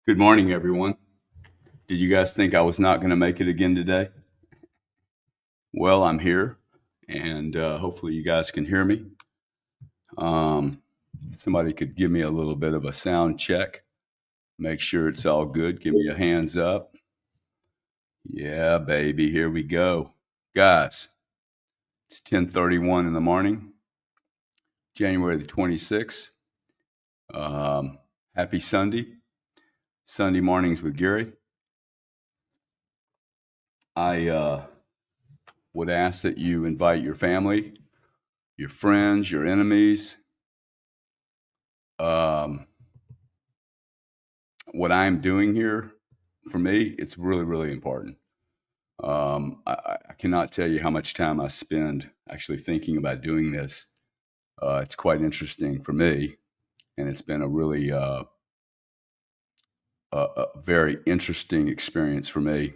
Good morning, everyone. Did you guys think I was not going to make it again today? Well, I'm here, and hopefully, you guys can hear me. Um, Somebody could give me a little bit of a sound check, make sure it's all good. Give me a hands up. Yeah, baby, here we go, guys. It's 10:31 in the morning, January the 26th. Happy Sunday, Sunday mornings with Gary. I would ask that you invite your family, your friends, your enemies. Um, what I'm doing here, for me, it's really, really important. I cannot tell you how much time I spend actually thinking about doing this. It's quite interesting for me, and it's been a really a very interesting experience for me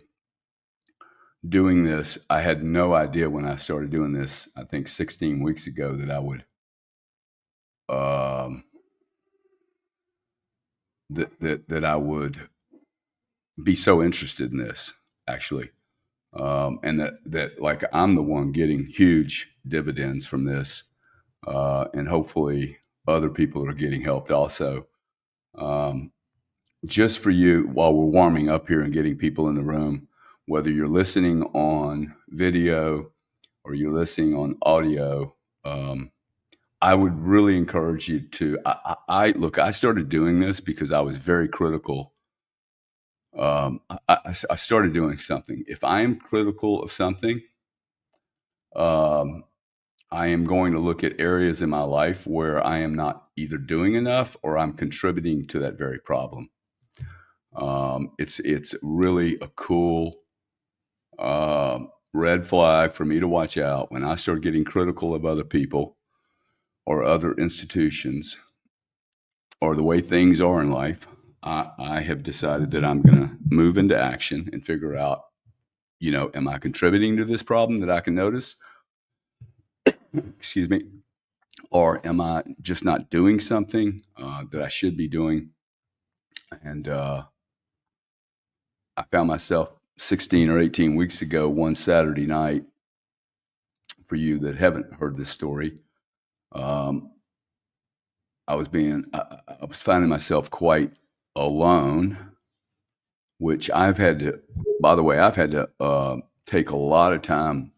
doing this. I had no idea when I started doing this, I think 16 weeks ago, that I would um, that I would be so interested in this actually. And that like I'm the one getting huge dividends from this, and hopefully other people are getting helped also. Um, just for you, while we're warming up here and getting people in the room, whether you're listening on video or you're listening on audio, I would really encourage you to. Look. I started doing this because I was very critical. I started doing something. If I am critical of something, um, I am going to look at areas in my life where I am not either doing enough or I'm contributing to that very problem. It's really a cool red flag for me to watch out when I start getting critical of other people or other institutions or the way things are in life. I have decided that I'm going to move into action and figure out, am I contributing to this problem that I can notice? Excuse me. Or am I just not doing something that I should be doing? And I found myself 16 or 18 weeks ago, one Saturday night. For you that haven't heard this story, um, I was finding myself quite alone, which I've had to. By the way, I've had to take a lot of time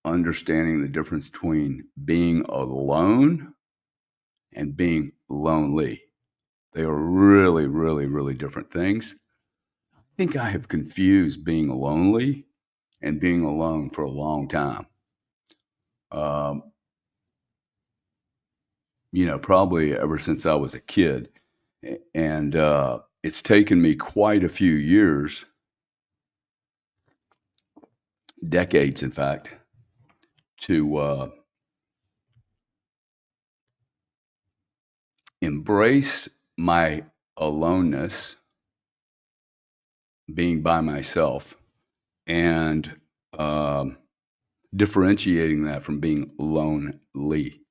understanding the difference between being alone and being lonely. They are really, really, really different things. I think I have confused being lonely and being alone for a long time. Um, probably ever since I was a kid. And it's taken me quite a few years, decades, in fact, to embrace my aloneness, being by myself, and um, differentiating that from being lonely.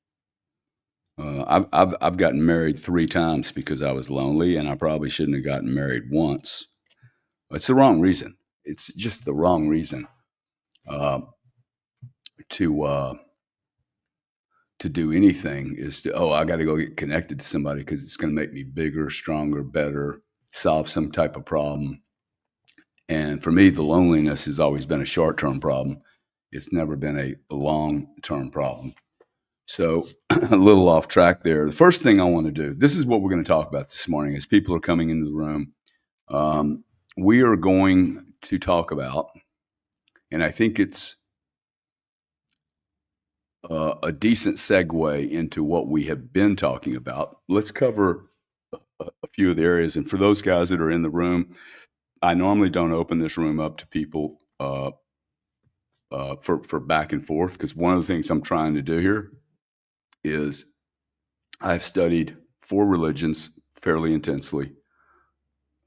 I've gotten married 3 times because I was lonely, and I probably shouldn't have gotten married once. It's the wrong reason. It's just the wrong reason uh, to do anything is to, I got to go get connected to somebody because it's going to make me bigger, stronger, better, solve some type of problem. And for me, the loneliness has always been a short-term problem. It's never been a long-term problem. So a little off track there. The first thing I want to do, this is what we're going to talk about this morning as people are coming into the room. We are going to talk about, and I think it's a decent segue into what we have been talking about. Let's cover a few of the areas. And for those guys that are in the room, I normally don't open this room up to people for back and forth, because one of the things I'm trying to do here is I've studied 4 religions fairly intensely,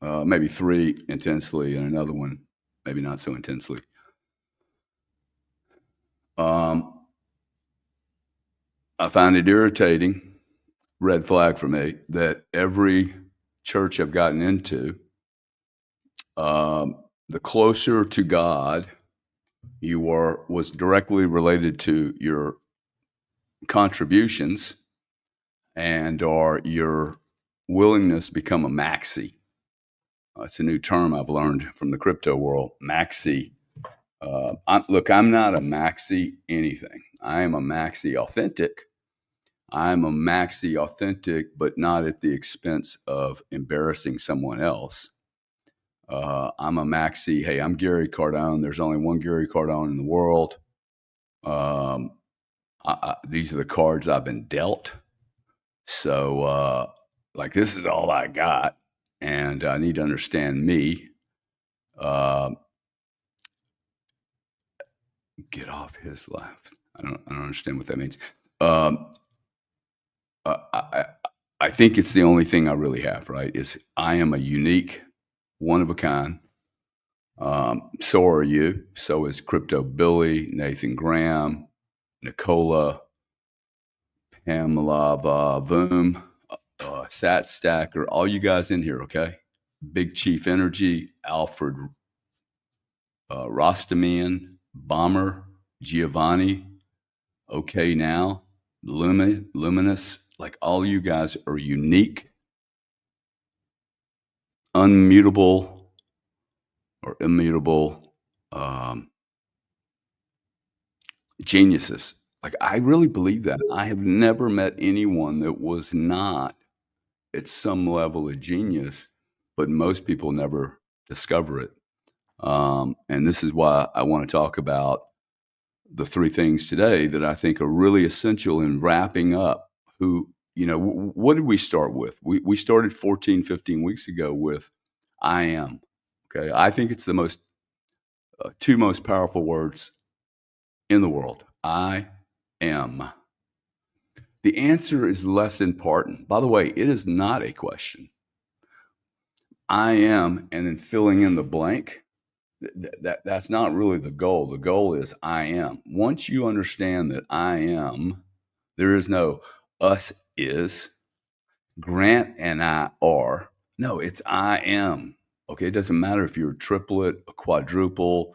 maybe 3 intensely, and another one maybe not so intensely. I find it irritating, red flag for me, that every church I've gotten into the closer to God you were was directly related to your contributions and or your willingness to become a maxi. It's a new term I've learned from the crypto world. Maxi. Look, I'm not a maxi anything. I am a maxi authentic. I'm a maxi authentic, but not at the expense of embarrassing someone else. I'm a maxi. Hey, I'm Gary Cardone. There's only one Gary Cardone in the world. Um, these are the cards I've been dealt. So, like, this is all I got, and I need to understand me. Uh, get off his left. I don't understand what that means. Um, uh, I, I think it's the only thing I really have, right? Is I am a unique, one of a kind. So are you. So is Crypto Billy, Nathan Graham, Nicola, Pamela Voom, Sat Stacker, all you guys in here, okay? Big Chief Energy, Alfred Rostamian, Bomber, Giovanni, Okay Now, Luminous, like all you guys are unique, unmutable or immutable geniuses. Like, I really believe that. I have never met anyone that was not at some level a genius, but most people never discover it. And this is why I want to talk about the three things today that I think are really essential in wrapping up who, what did we start with? We started 14, 15 weeks ago with I am. Okay. I think it's the two most powerful words in the world. I am. The answer is less important. By the way, it is not a question. I am, and then filling in the blank. That's not really the goal. The goal is I am. Once you understand that I am, there is no us is, Grant and I are. No, it's I am. Okay, it doesn't matter if you're a triplet, a quadruple,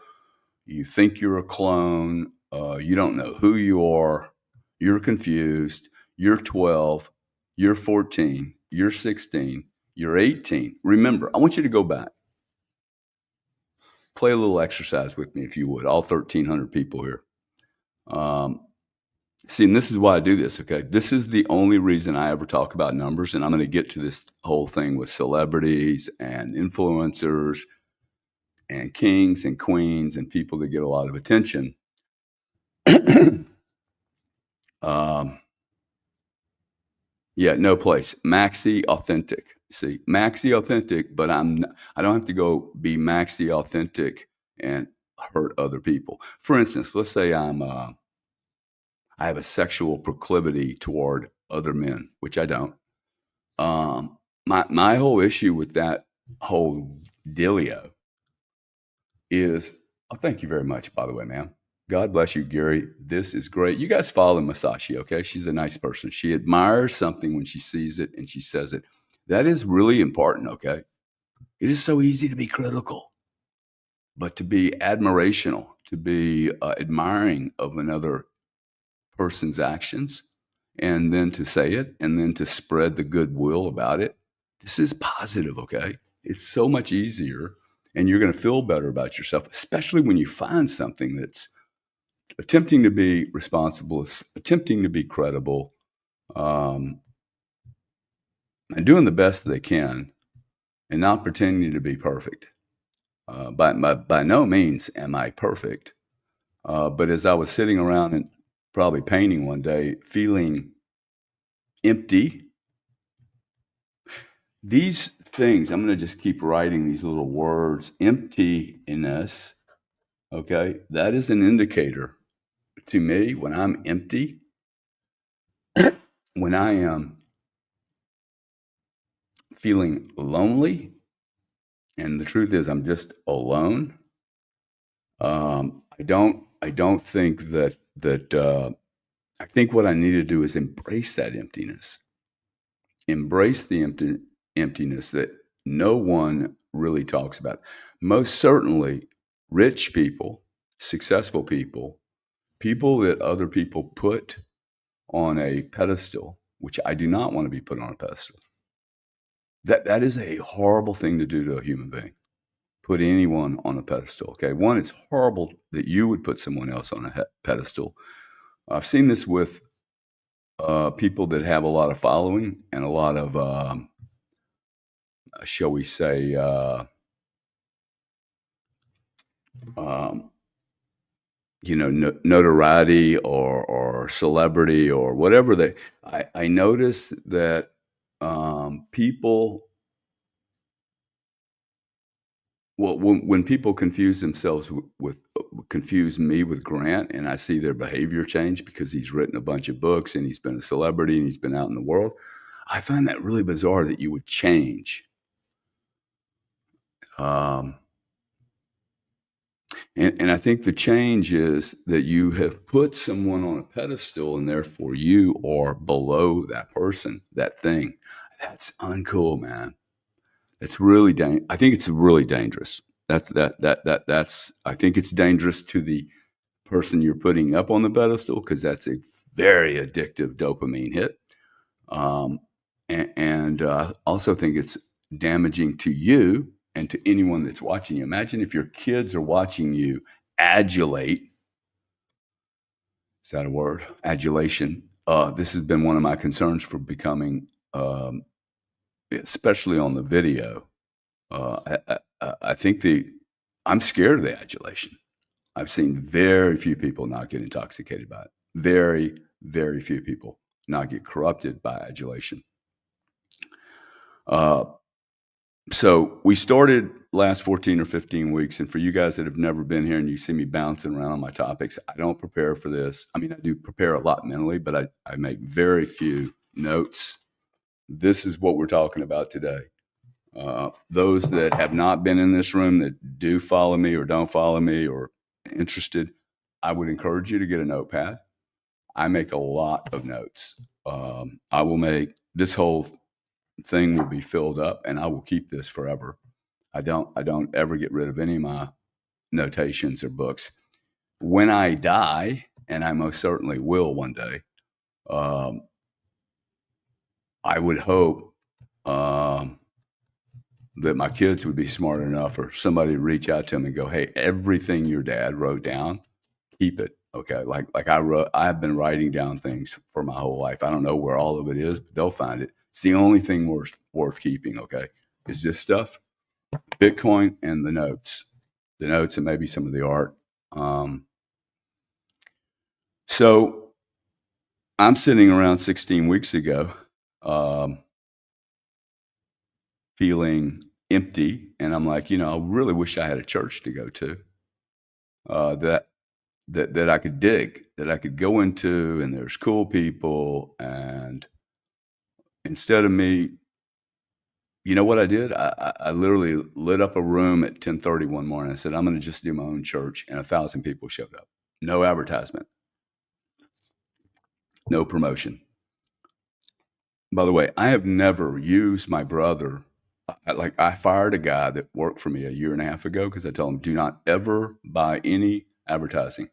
you think you're a clone, you don't know who you are, you're confused, you're 12, you're 14, you're 16, you're 18. Remember, I want you to go back. Play a little exercise with me, if you would, all 1,300 people here. See, and this is why I do this, okay? This is the only reason I ever talk about numbers, and I'm going to get to this whole thing with celebrities and influencers and kings and queens and people that get a lot of attention. Yeah, no place. Maxi authentic. See, maxi authentic, but I don't have to go be maxi authentic and hurt other people. For instance, let's say I have a sexual proclivity toward other men, which I don't. My whole issue with that whole dealio is, oh, thank you very much, by the way, ma'am. God bless you, Gary. This is great. You guys follow Masashi, okay? She's a nice person. She admires something when she sees it and she says it. That is really important, okay? It is so easy to be critical, but to be admirational, to be admiring of another person's actions, and then to say it, and then to spread the goodwill about it. This is positive, okay? It's so much easier, and you're going to feel better about yourself, especially when you find something that's attempting to be responsible, attempting to be credible, and doing the best they can, and not pretending to be perfect. By no means am I perfect. But as I was sitting around and probably painting one day, feeling empty, these things, I'm going to just keep writing these little words, emptiness, okay? That is an indicator to me when I'm empty, when I am feeling lonely, and the truth is I'm just alone. I don't think I think what I need to do is embrace that emptiness, embrace the emptiness that no one really talks about. Most certainly, rich people, successful people, people that other people put on a pedestal, which I do not want to be put on a pedestal. That is a horrible thing to do to a human being. Put anyone on a pedestal. Okay, one, it's horrible that you would put someone else on a pedestal. I've seen this with people that have a lot of following and a lot of, shall we say, um, notoriety or celebrity or whatever they. I notice that people. Well, when people confuse themselves with confuse me with Grant, and I see their behavior change because he's written a bunch of books and he's been a celebrity and he's been out in the world, I find that really bizarre that you would change. Um, and I think the change is that you have put someone on a pedestal and therefore you are below that person, that thing. That's uncool, man. It's really I think it's really dangerous. That's I think it's dangerous to the person you're putting up on the pedestal because that's a very addictive dopamine hit. Um, and also think it's damaging to you and to anyone that's watching you. Imagine if your kids are watching you adulate. Is that a word? Adulation. This has been one of my concerns for becoming, especially on the video. I think I'm scared of the adulation. I've seen very few people not get intoxicated by it. Very, very few people not get corrupted by adulation. So we started last 14 or 15 weeks. And for you guys that have never been here and you see me bouncing around on my topics, I don't prepare for this. I mean, I do prepare a lot mentally, but I make very few notes. This is what we're talking about today. Those that have not been in this room that do follow me or don't follow me or interested, I would encourage you to get a notepad. I make a lot of notes. I will make this whole thing will be filled up, and I will keep this forever. I don't ever get rid of any of my notations or books. When I die, and I most certainly will one day, I would hope that my kids would be smart enough or somebody to reach out to them and go, hey, everything your dad wrote down, keep it. Okay. Like I've been writing down things for my whole life. I don't know where all of it is, but they'll find it. It's the only thing worth keeping. Okay. Is this stuff, Bitcoin and the notes and maybe some of the art. So I'm sitting around 16 weeks ago, feeling empty. And I'm like, I really wish I had a church to go to, that I could dig, that I could go into, and there's cool people. And instead of me, you know what I did? I literally lit up a room at 10:30 one morning. I said, I'm going to just do my own church. And 1,000 people showed up. No advertisement, no promotion. By the way, I have never used my brother. I fired a guy that worked for me a year and a half ago because I told him, do not ever buy any advertising.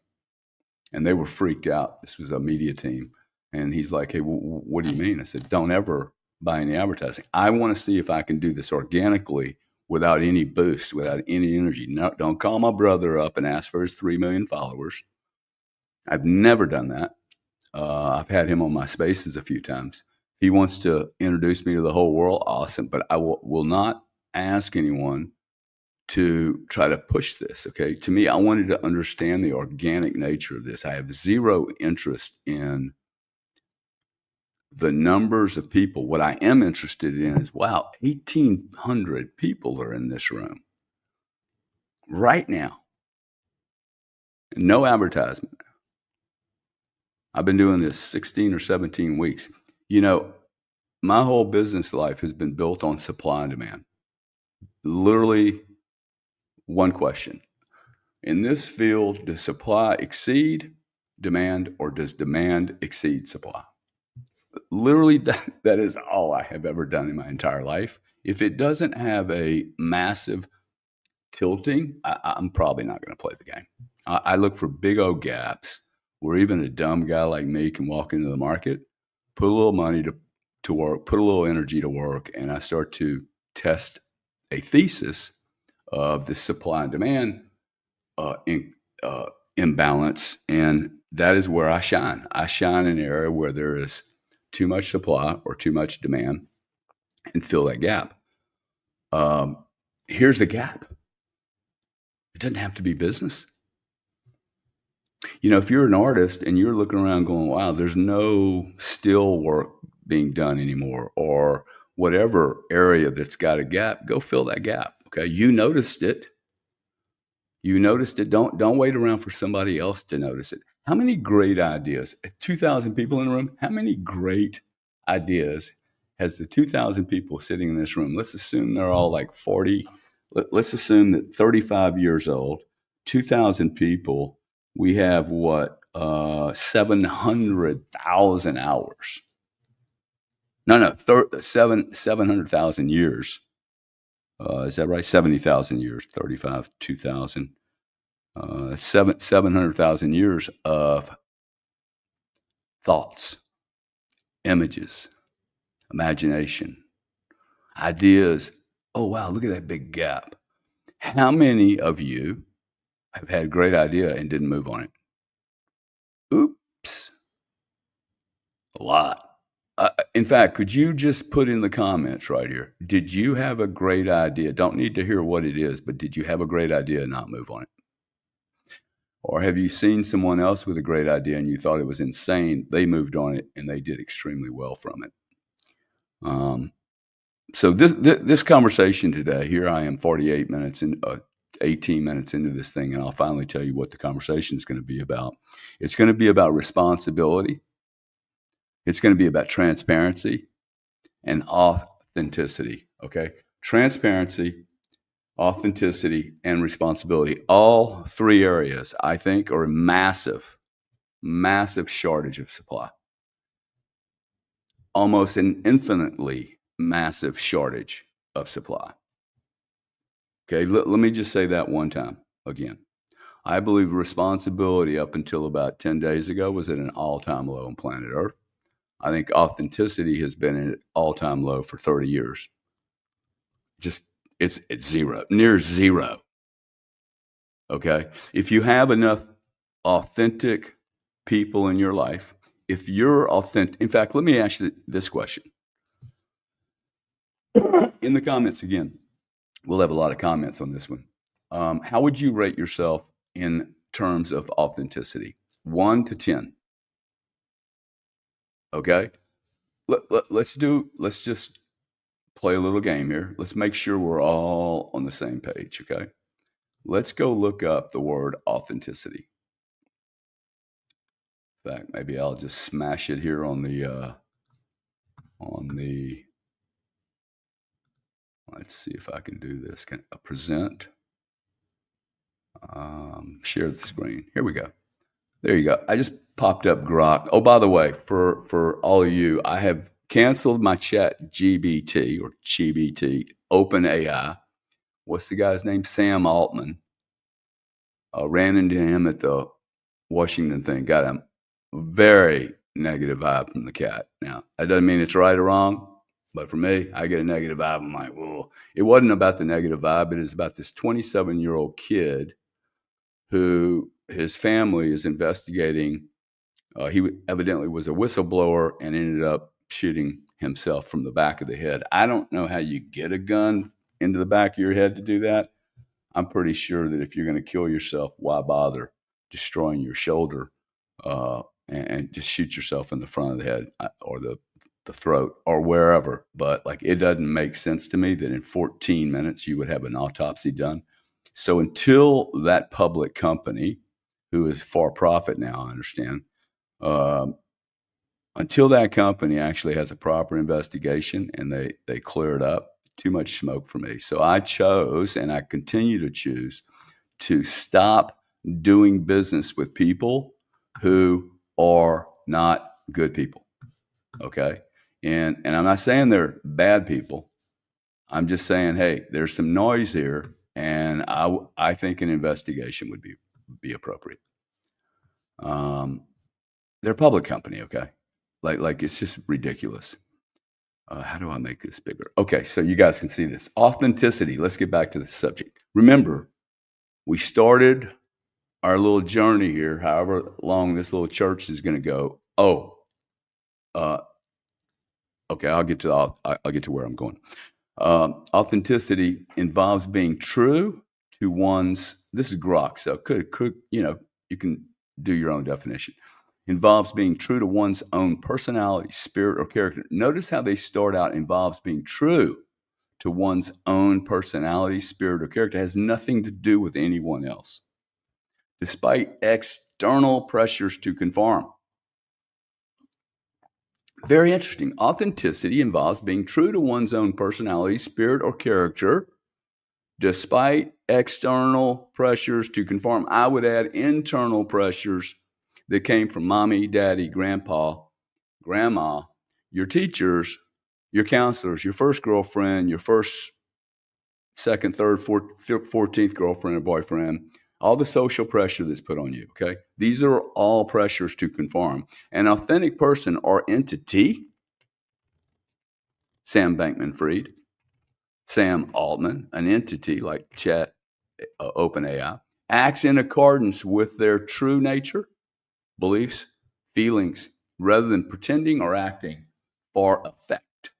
And they were freaked out. This was a media team. And he's like, hey, what do you mean? I said, don't ever buy any advertising. I want to see if I can do this organically without any boost, without any energy. No, don't call my brother up and ask for his 3 million followers. I've never done that. I've had him on my spaces a few times. If he wants to introduce me to the whole world, awesome. But I will not ask anyone to try to push this. Okay. To me, I wanted to understand the organic nature of this. I have zero interest in the numbers of people. What I am interested in is, wow, 1,800 people are in this room right now. No advertisement. I've been doing this 16 or 17 weeks. My whole business life has been built on supply and demand. Literally one question. In this field, does supply exceed demand or does demand exceed supply? literally that is all I have ever done in my entire life. If it doesn't have a massive tilting, I'm probably not going to play the game. I look for big old gaps where even a dumb guy like me can walk into the market, put a little money to work, put a little energy to work, and I start to test a thesis of the supply and demand in, imbalance, and that is where I shine. I shine in an area where there is too much supply or too much demand, and fill that gap. Here's the gap. It doesn't have to be business. If you're an artist and you're looking around going, wow, there's no still work being done anymore, or whatever area that's got a gap, go fill that gap. Okay. You noticed it. Don't wait around for somebody else to notice it. How many great ideas, 2,000 people in the room, how many great ideas has the 2,000 people sitting in this room? Let's assume they're all like 40. Let's assume that 35 years old, 2,000 people, we have what, 700,000 hours. No, 700,000 years. Is that right? 70,000 years, 35, 2,000. 700,000 years of thoughts, images, imagination, ideas. Oh, wow, look at that big gap. How many of you have had a great idea and didn't move on it? Oops. A lot. In fact, could you just put in the comments right here? Did you have a great idea? Don't need to hear what it is, but did you have a great idea and not move on it? Or have you seen someone else with a great idea and you thought it was insane? They moved on it and they did extremely well from it. So this conversation today, here I am 48 minutes in, 18 minutes into this thing, and I'll finally tell you what the conversation is going to be about. It's going to be about responsibility. It's going to be about transparency and authenticity. Okay. Transparency, authenticity, and responsibility. All three areas, I think, are a massive shortage of supply. Almost an infinitely massive shortage of supply. Okay, let me just say that one time again. I believe responsibility up until about 10 days ago was at an all-time low on planet Earth. I think authenticity has been at an all-time low for 30 years. Just, it's zero, near zero. Okay. If you have enough authentic people in your life, if you're authentic, in fact, let me ask you this question. In the comments again, we'll have a lot of comments on this one. How would you rate yourself in terms of authenticity? 1 to 10. Okay. Let's just play a little game here. Let's make sure we're all on the same page. Okay. Let's go look up the word authenticity. In fact, maybe I'll just smash it here on the, let's see if I can do this. Can I present? Share the screen. Here we go. There you go. I just popped up Grok. Oh, by the way, for all of you, I have canceled my Chat GBT or GBT OpenAI. What's the guy's name? Sam Altman. Ran into him at the Washington thing. Got a very negative vibe from the cat. Now, that doesn't mean it's right or wrong, but for me, I get a negative vibe. I'm like, whoa. It wasn't about the negative vibe. It is about this 27-year-old kid who his family is investigating. He evidently was a whistleblower and ended up shooting himself from the back of the head. I don't know how you get a gun into the back of your head to do that. I'm pretty sure that if you're going to kill yourself, why bother destroying your shoulder and just shoot yourself in the front of the head or the throat or wherever. But like, it doesn't make sense to me that in 14 minutes you would have an autopsy done. So until that public company, who is for profit now, I understand, until that company actually has a proper investigation and they clear it up, too much smoke for me. So I chose, and I continue to choose, to stop doing business with people who are not good people. Okay. And I'm not saying they're bad people. I'm just saying, hey, there's some noise here, and I think an investigation would be appropriate. They're a public company, okay? Like it's just ridiculous. How do I make this bigger? Okay, so you guys can see this. Authenticity. Let's get back to the subject. Remember, we started our little journey here, however long this little church is going to go. Oh, uh, okay, I'll get to I'll get to where I'm going. Authenticity involves being true to one's. This is Grok, so could you can do your own definition. Involves being true to one's own personality, spirit, or character. Notice how they start out. Involves being true to one's own personality, spirit, or character. It has nothing to do with anyone else, despite external pressures to conform. Very interesting. Authenticity involves being true to one's own personality, spirit, or character, despite external pressures to conform. I would add internal pressures that came from mommy, daddy, grandpa, grandma, your teachers, your counselors, your first girlfriend, your first, second, third, fourth, 14th girlfriend or boyfriend, all the social pressure that's put on you, okay? These are all pressures to conform. An authentic person or entity, Sam Bankman-Fried, Sam Altman, an entity like Chat, OpenAI, acts in accordance with their true nature, beliefs, feelings, rather than pretending or acting for effect.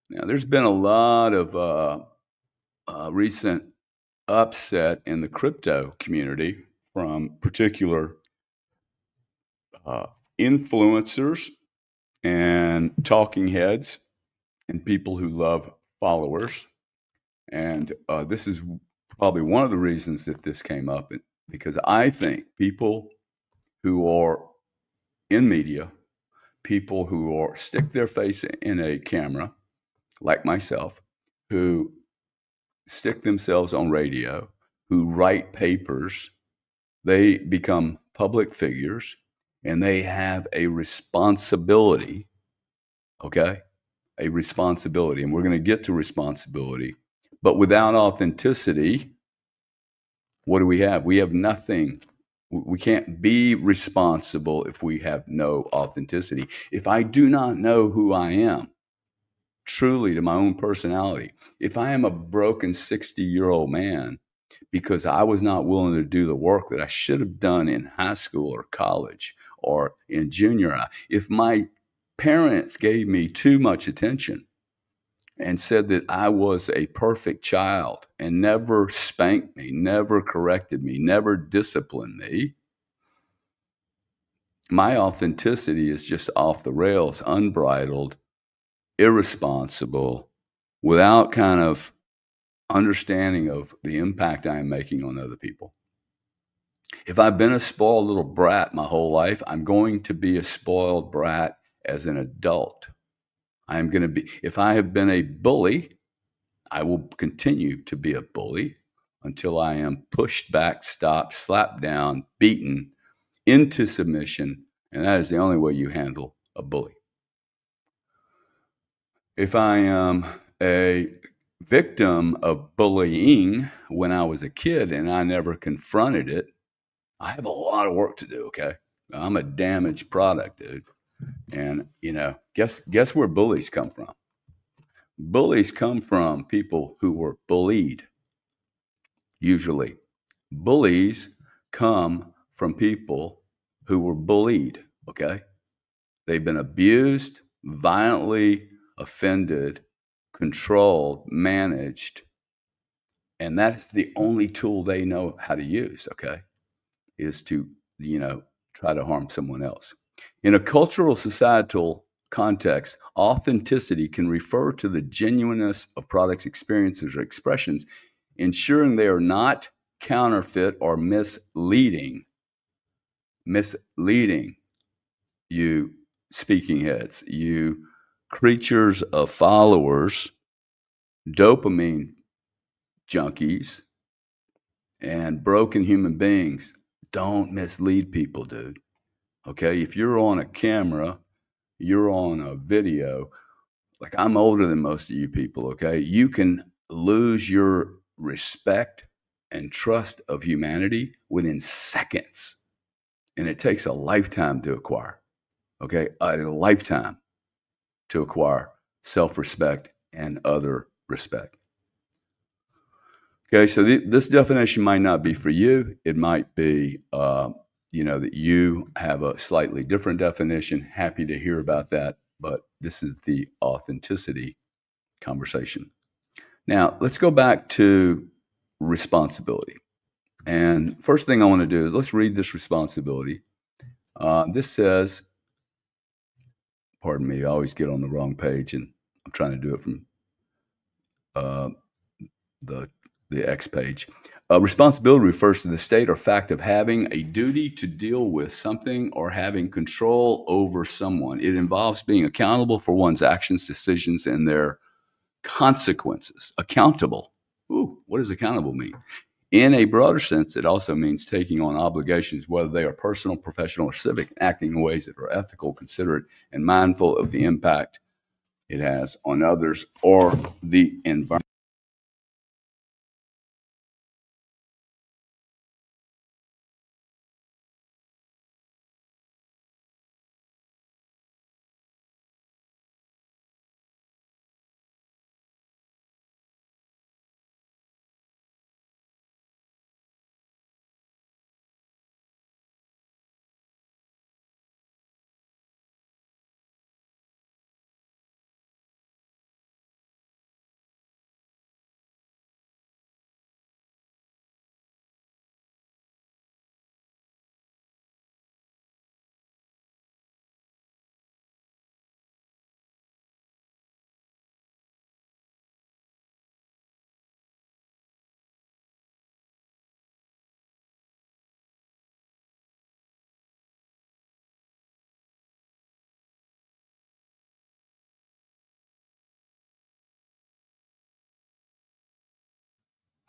Now, there's been a lot of recent upset in the crypto community from particular influencers and talking heads and people who love followers. And this is probably one of the reasons that this came up, because I think people who are in media, people who are stick their face in a camera, like myself, who stick themselves on radio, who write papers, they become public figures, and they have a responsibility, okay? A responsibility. And we're going to get to responsibility. But without authenticity, what do we have? We have nothing. We can't be responsible if we have no authenticity. If I do not know who I am, truly to my own personality, if I am a broken 60-year-old man because I was not willing to do the work that I should have done in high school or college or in junior high, if my parents gave me too much attention and said that I was a perfect child and never spanked me, never corrected me, never disciplined me, my authenticity is just off the rails, unbridled, irresponsible, without kind of understanding of the impact I am making on other people. If I've been a spoiled little brat my whole life, I'm going to be a spoiled brat as an adult. I'm going to be, if I have been a bully, I will continue to be a bully until I am pushed back, stopped, slapped down, beaten into submission. And that is the only way you handle a bully. If I am a victim of bullying when I was a kid and I never confronted it, I have a lot of work to do, okay? I'm a damaged product, dude. And, guess where bullies come from? Bullies come from people who were bullied, usually. Bullies come from people who were bullied, okay? They've been abused, violently offended, controlled, managed, and that's the only tool they know how to use, okay, is to, try to harm someone else. In a cultural, societal context, authenticity can refer to the genuineness of products, experiences, or expressions, ensuring they are not counterfeit or misleading. Misleading, you speaking heads, you creatures of followers, dopamine junkies, and broken human beings. Don't mislead people, dude. Okay, if you're on a camera you're on a video, like I'm older than most of you people, okay? You can lose your respect and trust of humanity within seconds. And it takes a lifetime to acquire, okay? A lifetime to acquire self respect and other respect. Okay, so this definition might not be for you. It might be, that you have a slightly different definition. Happy to hear about that. But this is the authenticity conversation. Now, let's go back to responsibility. And first thing I want to do is let's read this responsibility. This says, pardon me, I always get on the wrong page, and I'm trying to do it from uh, the X page. Responsibility refers to the state or fact of having a duty to deal with something or having control over someone. It involves being accountable for one's actions, decisions, and their consequences. Accountable. Ooh, what does accountable mean? In a broader sense, it also means taking on obligations, whether they are personal, professional, or civic, acting in ways that are ethical, considerate, and mindful of the impact it has on others or the environment.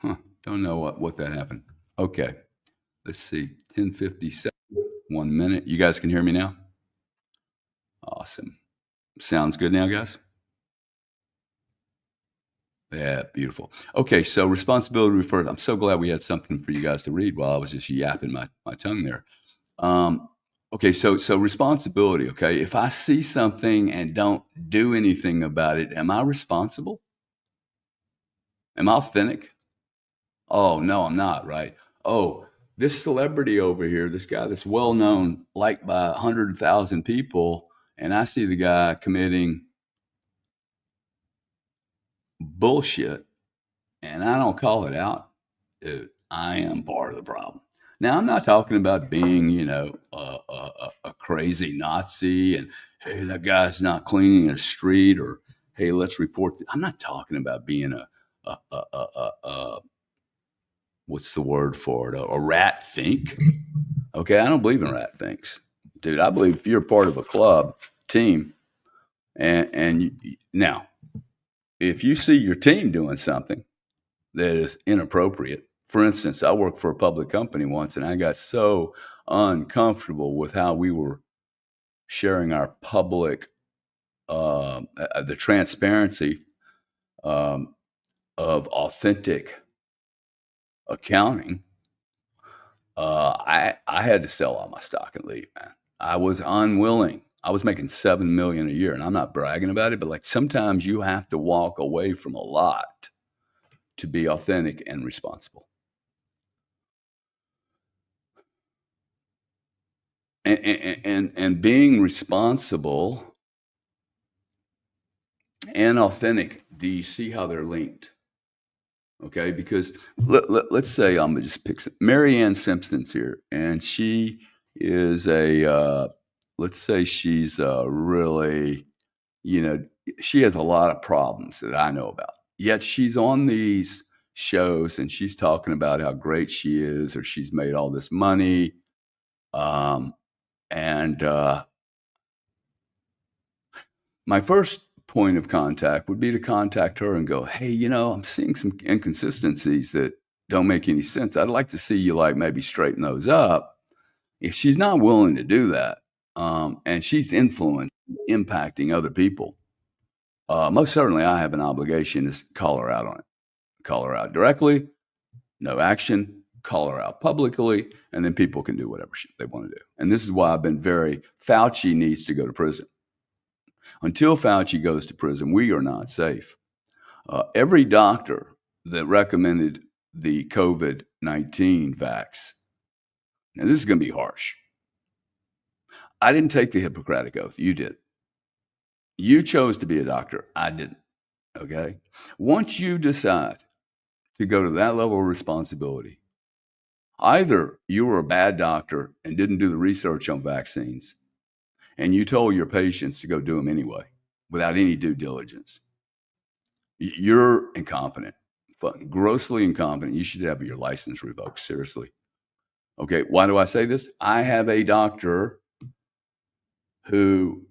Huh, don't know what that happened. Okay, let's see. 10:57, 1 minute. You guys can hear me now? Awesome. Sounds good now, guys? Yeah, beautiful. Okay, so responsibility refers. I'm so glad we had something for you guys to read while I was just yapping my tongue there. Um, okay, so responsibility. Okay, if I see something and don't do anything about it, am I responsible? Am I authentic? Oh no, I'm not. Right? Oh, this celebrity over here, this guy that's well known, liked by 100,000 people, and I see the guy committing bullshit, and I don't call it out, dude, I am part of the problem. Now, I'm not talking about being, a crazy Nazi and, hey, that guy's not cleaning a street, or, hey, let's report. I'm not talking about being a what's the word for it? A rat think. Okay. I don't believe in rat thinks. Dude, I believe if you're part of a club, team, now, if you see your team doing something that is inappropriate. For instance, I worked for a public company once, and I got so uncomfortable with how we were sharing our public, the transparency um, of authentic accounting. I had to sell all my stock and leave, man. I was unwilling. I was making 7 million a year, and I'm not bragging about it, but like sometimes you have to walk away from a lot to be authentic and responsible. And being responsible and authentic, do you see how they're linked? Okay, because let's say I'm gonna just pick Marianne Simpson's here, and she is let's say she's really, you know, she has a lot of problems that I know about. Yet she's on these shows and she's talking about how great she is, or she's made all this money. Um, and My first point of contact would be to contact her and go, "Hey, I'm seeing some inconsistencies that don't make any sense. I'd like to see you like maybe straighten those up." If she's not willing to do that, and she's influenced impacting other people, most certainly I have an obligation to call her out on it. Call her out directly, no action, call her out publicly, and then people can do whatever they want to do. And this is why I've been Fauci needs to go to prison. Until Fauci goes to prison, we are not safe. Every doctor that recommended the COVID-19 vax, now this is going to be harsh. I didn't take the Hippocratic Oath. You did. You chose to be a doctor. I didn't. Okay. Once you decide to go to that level of responsibility, either you were a bad doctor and didn't do the research on vaccines, and you told your patients to go do them anyway without any due diligence. You're incompetent, grossly incompetent. You should have your license revoked, seriously. Okay, why do I say this? I have a doctor who,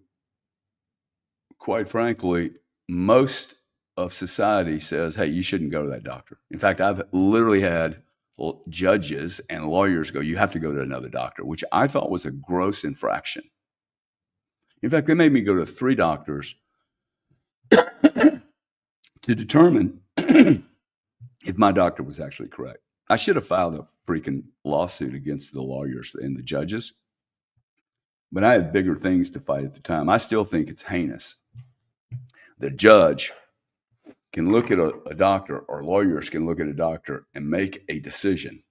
quite frankly, most of society says, hey, you shouldn't go to that doctor. In fact, I've literally had judges and lawyers go, you have to go to another doctor, which I thought was a gross infraction. In fact, they made me go to 3 doctors to determine if my doctor was actually correct. I should have filed a freaking lawsuit against the lawyers and the judges, but I had bigger things to fight at the time. I still think it's heinous. The judge can look at a doctor, or lawyers can look at a doctor and make a decision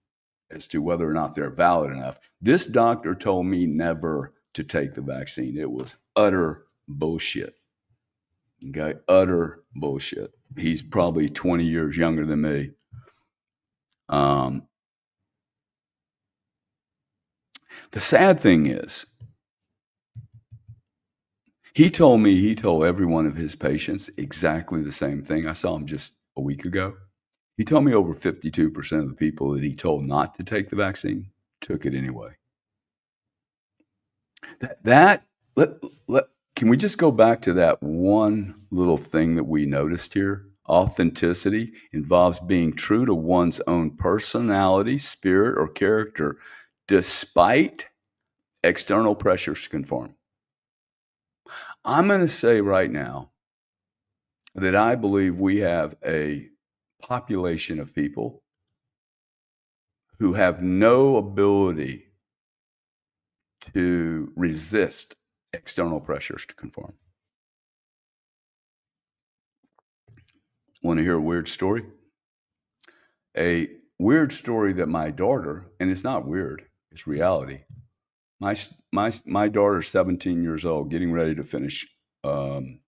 as to whether or not they're valid enough. This doctor told me never to take the vaccine. It was utter bullshit. Okay, utter bullshit. He's probably 20 years younger than me. The sad thing is, he told every one of his patients exactly the same thing. I saw him just a week ago. He told me over 52% of the people that he told not to take the vaccine took it anyway. Can we just go back to that one little thing that we noticed here? Authenticity involves being true to one's own personality, spirit, or character, despite external pressures to conform. I'm going to say right now that I believe we have a population of people who have no ability to resist external pressures to conform. Want to hear a weird story? A weird story that my daughter, and it's not weird, it's reality. My daughter's 17 years old, getting ready to finish high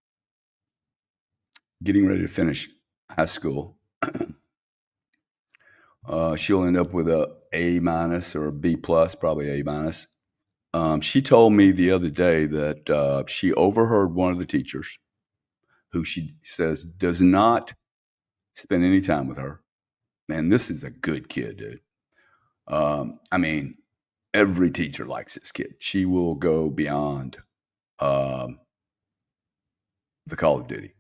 school. She'll end up with a A- or a B+, probably A-. She told me the other day that she overheard one of the teachers, who she says does not spend any time with her. Man, this is a good kid, dude. I mean, every teacher likes this kid. She will go beyond the Call of Duty.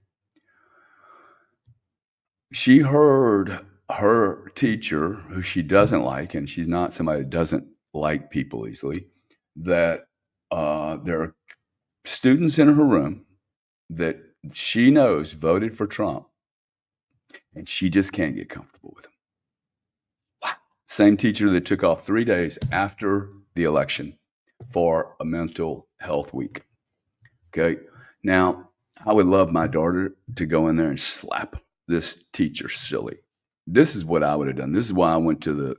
She heard her teacher, who she doesn't like, and she's not somebody that doesn't like people easily, that there are students in her room that she knows voted for Trump, and she just can't get comfortable with him. Wow. Same teacher that took off 3 days after the election for a mental health week. Okay. Now, I would love my daughter to go in there and slap this teacher silly. This is what I would have done. This is why I went to the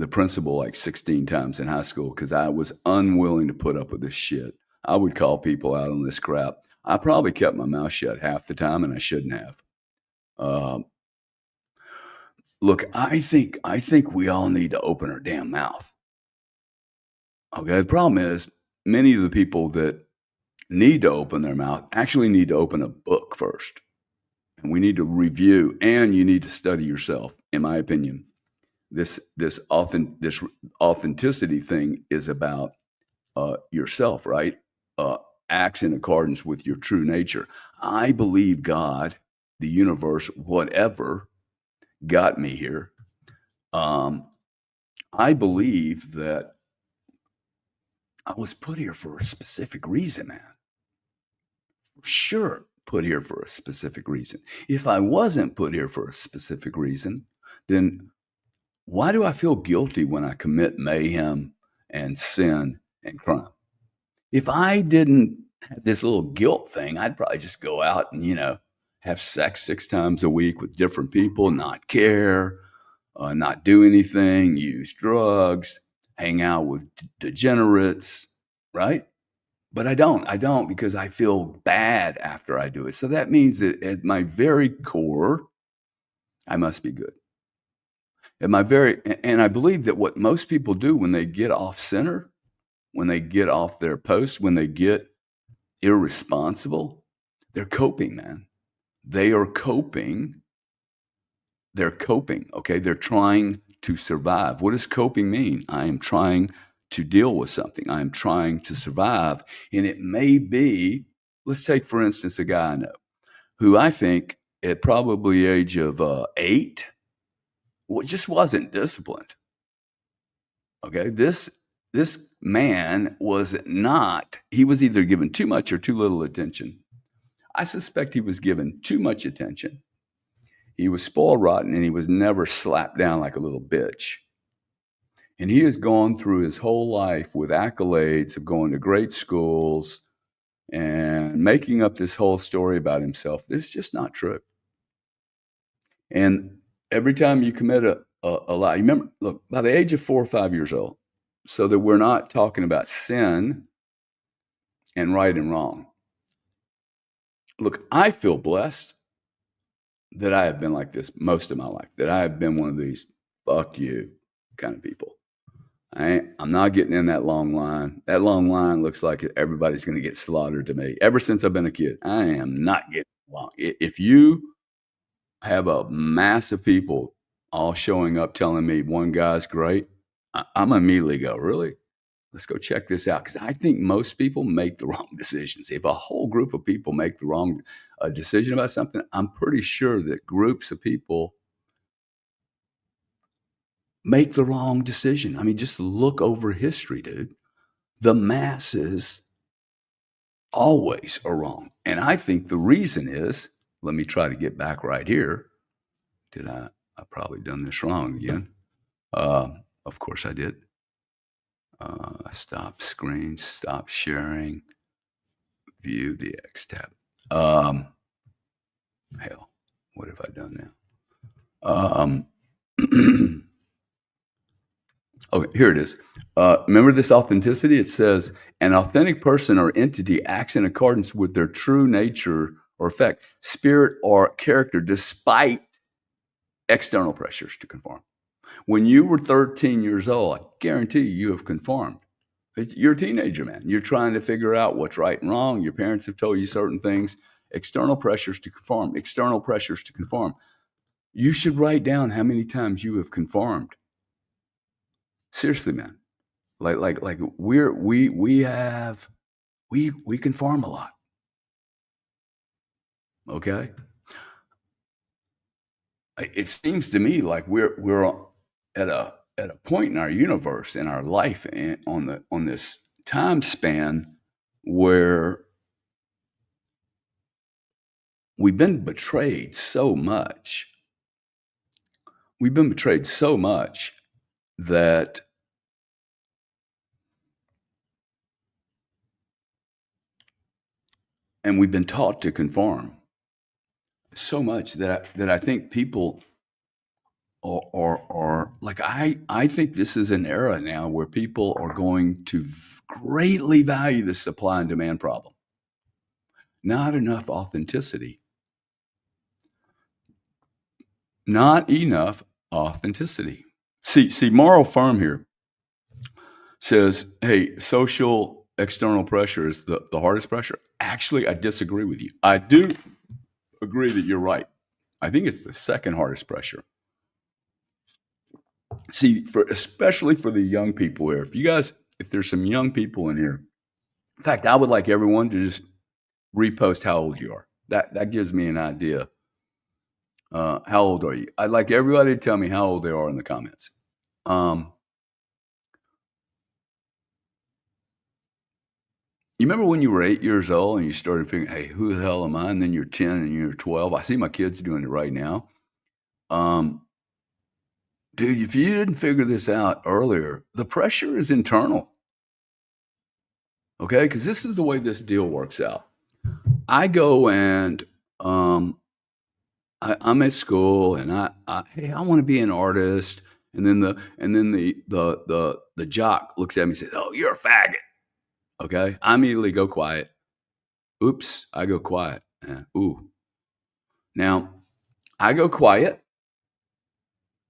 principal like 16 times in high school, because I was unwilling to put up with this shit. I would call people out on this crap. I probably kept my mouth shut half the time, and I shouldn't have. Look, I think we all need to open our damn mouth. Okay, the problem is many of the people that need to open their mouth actually need to open a book first. And we need to review, and you need to study yourself, in my opinion. This authenticity thing is about yourself, right? Acts in accordance with your true nature. I believe God, the universe, whatever got me here. I believe that I was put here for a specific reason, man. For sure, put here for a specific reason. If I wasn't put here for a specific reason, then why do I feel guilty when I commit mayhem and sin and crime? If I didn't have this little guilt thing, I'd probably just go out and, have sex 6 times a week with different people, not care, not do anything, use drugs, hang out with degenerates, right? But I don't. I don't because I feel bad after I do it. So that means that at my very core, I must be good. And I believe that what most people do when they get off center, when they get off their post, when they get irresponsible, they're coping, man. They are coping. They're coping, okay? They're trying to survive. What does coping mean? I am trying to deal with something. I am trying to survive. And it may be, let's take, for instance, a guy I know who I think at probably the age of 8 just wasn't disciplined. Okay, this man was not. He was either given too much or too little attention. I suspect he was given too much attention. He was spoiled rotten, and he was never slapped down like a little bitch. And he has gone through his whole life with accolades of going to great schools and making up this whole story about himself. That's just not true. And every time you commit a lie, remember, look, by the age of 4 or 5 years old, so that we're not talking about sin and right and wrong. Look, I feel blessed that I have been like this most of my life, that I have been one of these fuck you kind of people. I'm not getting in that long line. That long line looks like everybody's going to get slaughtered to me. Ever since I've been a kid, I am not getting long. If you have a mass of people all showing up telling me one guy's great, I'm immediately go, really? Let's go check this out. Because I think most people make the wrong decisions. If a whole group of people make the wrong decision about something, I'm pretty sure that groups of people make the wrong decision. I mean, just look over history, dude. The masses always are wrong. And I think the reason is, let me try to get back right here. I've probably done this wrong again. Of course I did. Stop screen, stop sharing, view the X tab. Hell, what have I done now? Okay, here it is. Remember this authenticity? It says, an authentic person or entity acts in accordance with their true nature or effect, spirit or character, despite external pressures to conform. When you were 13 years old, I guarantee you have conformed. You're a teenager, man. You're trying to figure out what's right and wrong. Your parents have told you certain things. External pressures to conform. External pressures to conform. You should write down how many times you have conformed. Seriously, man. Like we conform a lot. Okay. It seems to me like we're at a point in our universe, in our life, and on this time span where we've been betrayed so much. We've been betrayed so much that and we've been taught to conform so much that I think people are like, I think this is an era now where people are going to greatly value the supply and demand problem. Not enough authenticity. Not enough authenticity. See, Moral Firm here says, hey, social external pressure is the hardest pressure. Actually, I disagree with you. I do agree that you're right. I think it's the second hardest pressure. See, especially for the young people here, if there's some young people in here, in fact, I would like everyone to just repost how old you are. That gives me an idea. How old are you? I'd like everybody to tell me how old they are in the comments. You remember when you were 8 years old and you started figuring, "Hey, who the hell am I?" And then you're 10 and you're 12. I see my kids doing it right now. Um, dude, if you didn't figure this out earlier, the pressure is internal, okay? Because this is the way this deal works out. I go and, um, I'm at school and "Hey, I wanna be an artist." And then the jock looks at me and says, "Oh, you're a faggot." Okay? I immediately go quiet. Oops, I go quiet. Ooh. Now, I go quiet,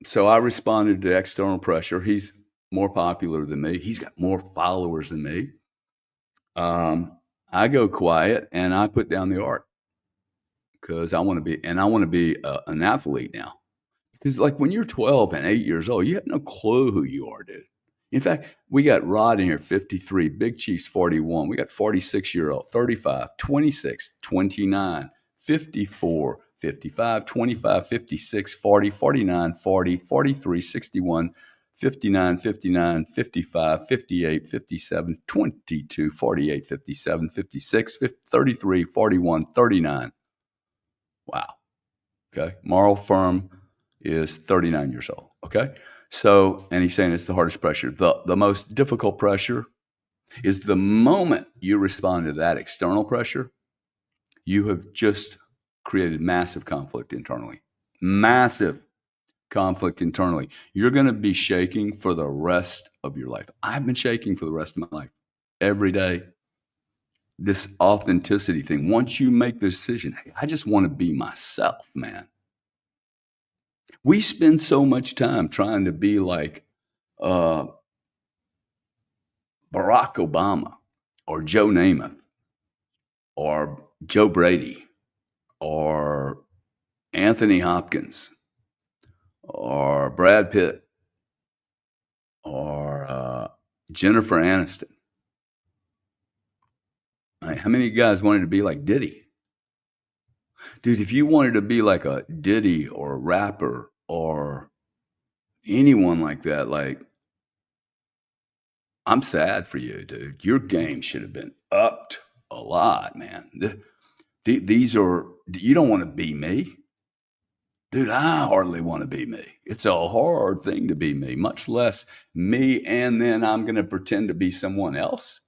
so I responded to external pressure. He's more popular than me. He's got more followers than me. I go quiet and I put down the art because I wanna be an athlete now. Because, like, when you're 12 and 8 years old, you have no clue who you are, dude. In fact, we got Rod in here, 53, Big Chief's 41, we got 46-year-old, 35, 26, 29, 54, 55, 25, 56, 40, 49, 40, 43, 61, 59, 59, 55, 58, 57, 22, 48, 57, 56, 33, 41, 39. Wow. Okay. Moral firm is 39 years old. Okay. So, and he's saying it's the hardest pressure. The most difficult pressure is the moment you respond to that external pressure, you have just created massive conflict internally. Massive conflict internally. You're going to be shaking for the rest of your life. I've been shaking for the rest of my life every day. This authenticity thing. Once you make the decision, hey, I just want to be myself, man. We spend so much time trying to be like uh, Barack Obama or Joe Namath or Joe Brady or Anthony Hopkins or Brad Pitt or Jennifer Aniston. Like, how many of you guys wanted to be like Diddy? Dude, if you wanted to be like a Diddy or a rapper or anyone like that, like, I'm sad for you, dude. Your game should have been upped a lot, man. These are, you don't want to be me. Dude, I hardly want to be me. It's a hard thing to be me, much less me, and then I'm going to pretend to be someone else.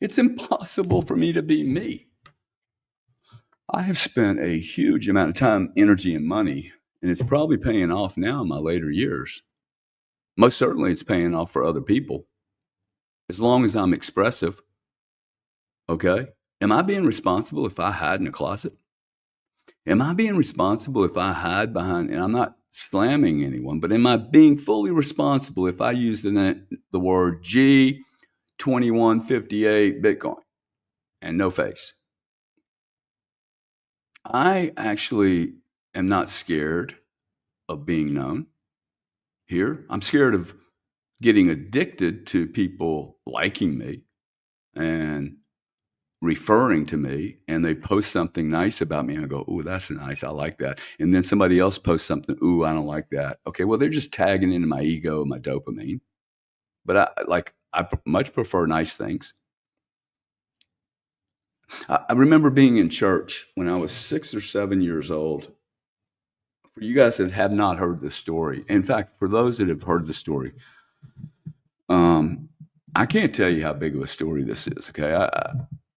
It's impossible for me to be me. I have spent a huge amount of time, energy, and money, and it's probably paying off now in my later years. Most certainly, it's paying off for other people. As long as I'm expressive, okay? Am I being responsible if I hide in a closet? Am I being responsible if I hide behind, and I'm not slamming anyone, but am I being fully responsible if I use the word G2158 Bitcoin and no face? I actually am not scared of being known here. I'm scared of getting addicted to people liking me and referring to me, and they post something nice about me and I go, "Ooh, that's nice. I like that." And then somebody else posts something, "Ooh, I don't like that." Okay, well, they're just tagging into my ego and my dopamine. But much prefer nice things. I remember being in church when I was 6 or 7 years old. For you guys that have not heard this story, in fact, for those that have heard the story, um, I can't tell you how big of a story this is, okay?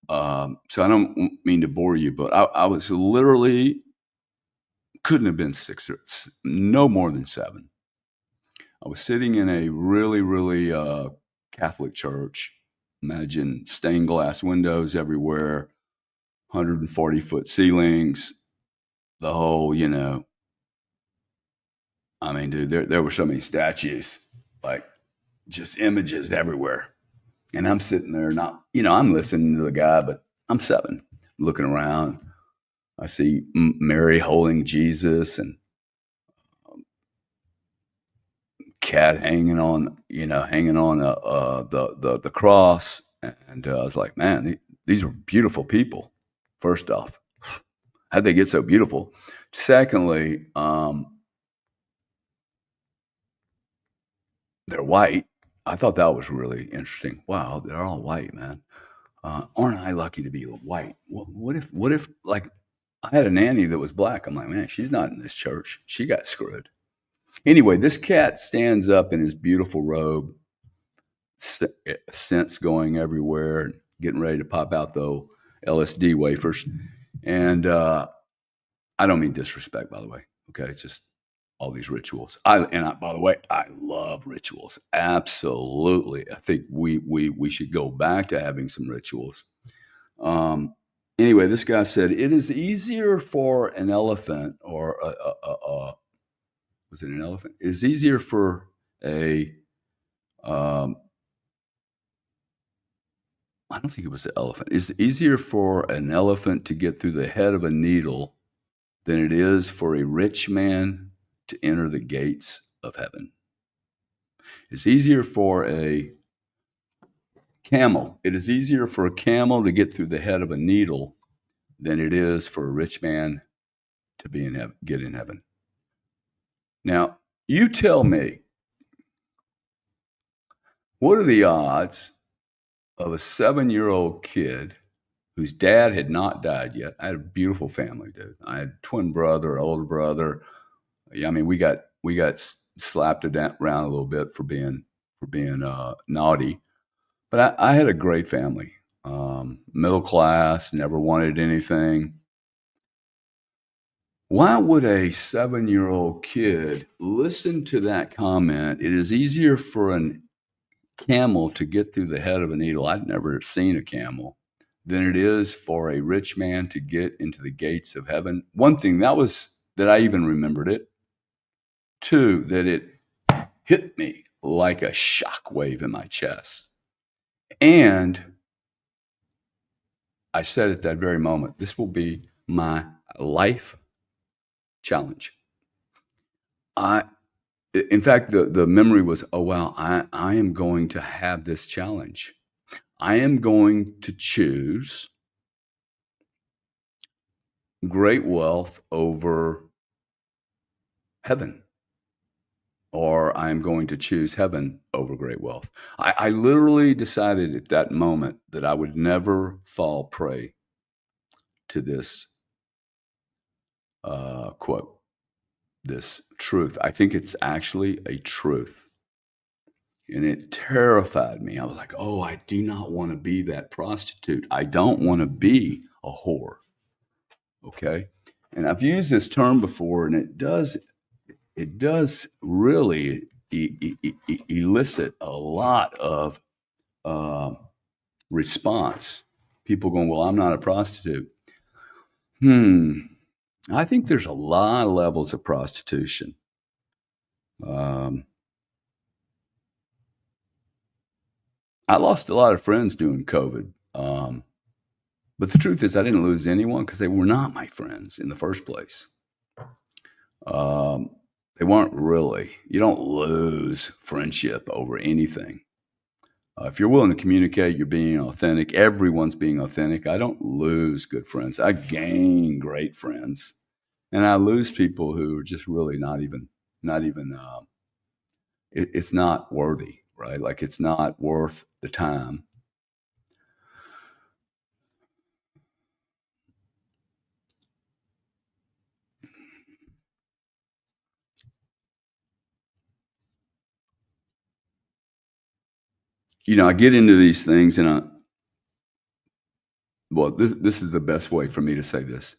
So I don't mean to bore you, but I was literally couldn't have been 6 or no more than 7. I was sitting in a really, really, Catholic church. Imagine stained glass windows everywhere, 140-foot ceilings, the whole, I mean, dude, there were so many statues, like, just images everywhere, and I'm sitting there not I'm listening to the guy, but I'm 7, looking around. I see Mary holding Jesus and cat hanging on the cross, and I was like, man, these are beautiful people. First off, how'd they get so beautiful? Secondly, they're white. I thought that was really interesting. Wow, they're all white, man. Aren't I lucky to be white? What if, like, I had a nanny that was black. I'm like, man, she's not in this church. She got screwed. Anyway, this cat stands up in his beautiful robe, scents going everywhere, getting ready to pop out the LSD wafers. And I don't mean disrespect, by the way. Okay, it's just all these rituals. By the way, I love rituals. Absolutely, I think we should go back to having some rituals. Anyway, this guy said it is easier for an elephant, or was it an elephant? It is easier for a I don't think it was an elephant. It's easier for an elephant to get through the head of a needle than it is for a rich man to enter the gates of heaven. It's easier for a camel. It is easier for a camel to get through the head of a needle than it is for a rich man to be in heaven, get in heaven. Now, you tell me, what are the odds of a 7-year-old kid whose dad had not died yet? I had a beautiful family, dude. I had a twin brother, older brother. Yeah, I mean, we got slapped around a little bit for being naughty, but I had a great family. Middle class, never wanted anything. Why would a 7-year-old kid listen to that comment? It is easier for a camel to get through the head of a needle. I'd never seen a camel. Than it is for a rich man to get into the gates of heaven. One thing that I even remembered it. Two, that it hit me like a shockwave in my chest. And I said at that very moment, this will be my life challenge. In fact, the memory was, oh, wow, I am going to have this challenge. I am going to choose great wealth over heaven, or I'm going to choose heaven over great wealth. I literally decided at that moment that I would never fall prey to this quote, this truth. I think it's actually a truth. And it terrified me. I was like, oh, I do not want to be that prostitute. I don't want to be a whore. Okay. And I've used this term before, and it does really elicit a lot of response. People going, well, I'm not a prostitute. I think there's a lot of levels of prostitution. I lost a lot of friends during COVID. But the truth is, I didn't lose anyone because they were not my friends in the first place. They weren't really. You don't lose friendship over anything. If you're willing to communicate, you're being authentic. Everyone's being authentic. I don't lose good friends. I gain great friends, and I lose people who are just really not even. It's not worthy, right? Like, it's not worth the time. I get into these things, and this is the best way for me to say this.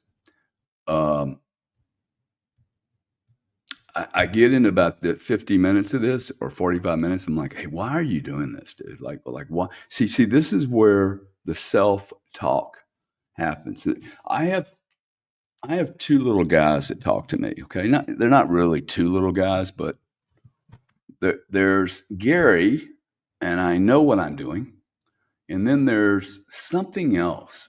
I get in about the 50 minutes of this, or 45 minutes. I'm like, hey, why are you doing this, dude? Like why? See, this is where the self-talk happens. I have two little guys that talk to me. Okay, they're not really two little guys, but there's Gary, and I know what I'm doing, and then there's something else.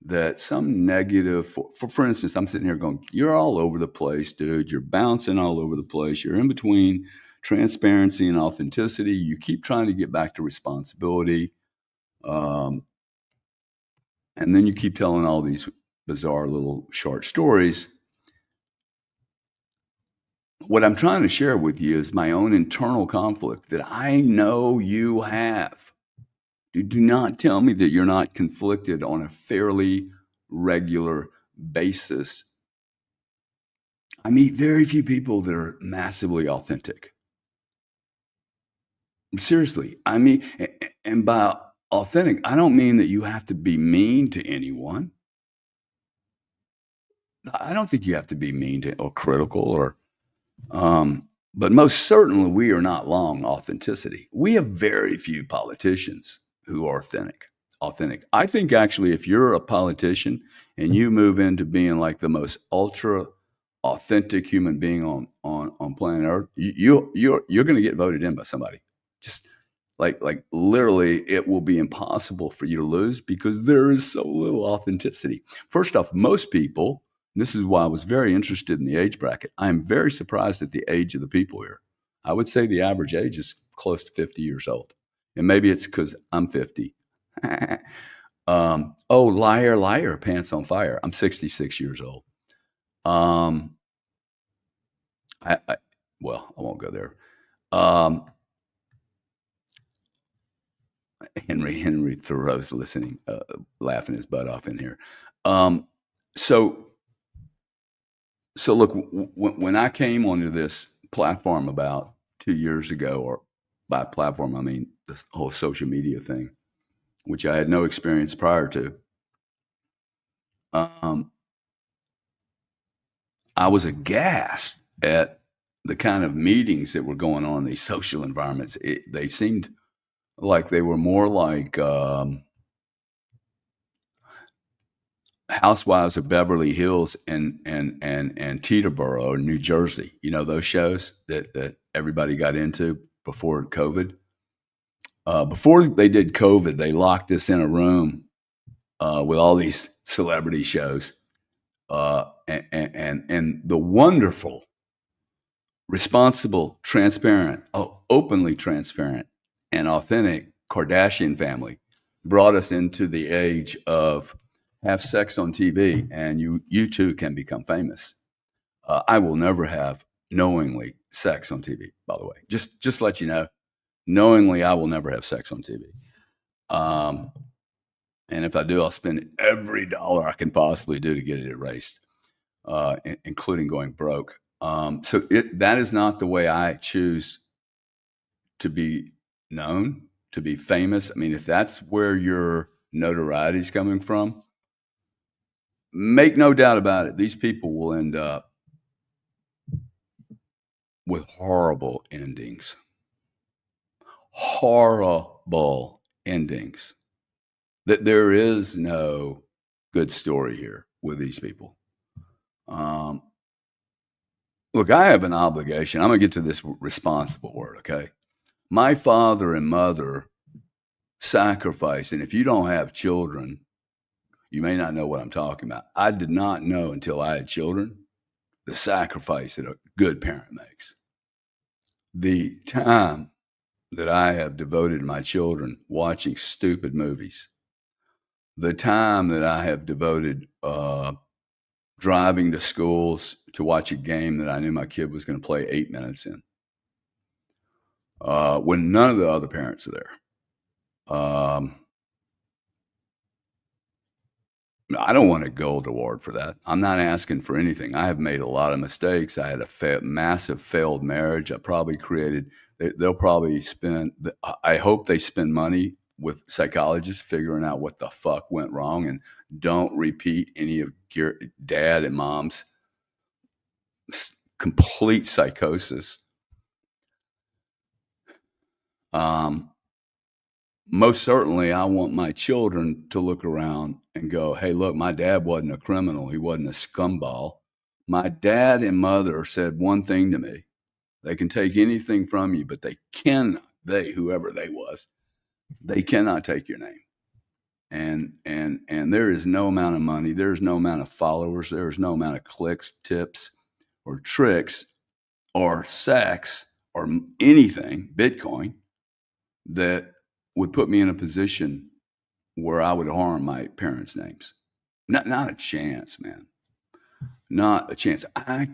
That some negative, for instance, I'm sitting here going, you're all over the place, dude. You're bouncing all over the place. You're in between transparency and authenticity. You keep trying to get back to responsibility. And then you keep telling all these bizarre little short stories. What I'm trying to share with you is my own internal conflict that I know you have. Do not tell me that you're not conflicted on a fairly regular basis. I meet very few people that are massively authentic. Seriously, I mean, and by authentic, I don't mean that you have to be mean to anyone. I don't think you have to be mean to or critical or but most certainly we are not long authenticity. We have very few politicians who are authentic. Authentic. I think actually if you're a politician and you move into being like the most ultra authentic human being on planet Earth, you're going to get voted in by somebody. Just like literally it will be impossible for you to lose because there is so little authenticity. First off, most people, this is why I was very interested in the age bracket. I'm very surprised at the age of the people here. I would say the average age is close to 50 years old. And maybe it's because I'm 50. Oh, liar, liar, pants on fire. I'm 66 years old. Um, I well, I won't go there. Um, Henry Thoreau's listening, laughing his butt off in here. Um, so So look, when I came onto this platform about 2 years ago, or by platform I mean this whole social media thing, which I had no experience prior to, um, I was aghast at the kind of meetings that were going on in these social environments. They seemed like they were more like Housewives of Beverly Hills and Teterboro, New Jersey. You know those shows that everybody got into before COVID. Before they did COVID, they locked us in a room with all these celebrity shows, and the wonderful, responsible, transparent, openly transparent, and authentic Kardashian family brought us into the age of have sex on TV, and you too can become famous. I will never have knowingly sex on TV. By the way, just let you know, knowingly, I will never have sex on TV. Um, and if I do, I'll spend every dollar I can possibly do to get it erased, including going broke. That is not the way I choose to be known, to be famous. I mean, if that's where your notoriety is coming from, make no doubt about it, these people will end up with horrible endings. Horrible endings. That there is no good story here with these people. Um, Look, I have an obligation. I'm going to get to this responsible word, okay? My father and mother sacrificed, and if you don't have children, you may not know what I'm talking about. I did not know until I had children the sacrifice that a good parent makes. The time that I have devoted to my children watching stupid movies, the time that I have devoted driving to schools to watch a game that I knew my kid was going to play 8 minutes in, when none of the other parents are there. I don't want a gold award for that. I'm not asking for anything. I have made a lot of mistakes. I had a massive failed marriage. I probably created. They'll probably spend. I hope they spend money with psychologists figuring out what the fuck went wrong and don't repeat any of your dad and mom's complete psychosis. Um, Most certainly, I want my children to look around and go, hey, look, my dad wasn't a criminal. He wasn't a scumball. My dad and mother said one thing to me. They can take anything from you, but they cannot, whoever they was, they cannot take your name. And there is no amount of money, there's no amount of followers, there is no amount of clicks, tips, or tricks, or sex, or anything, Bitcoin, that would put me in a position where I would harm my parents' names. Not a chance, man. Not a chance. I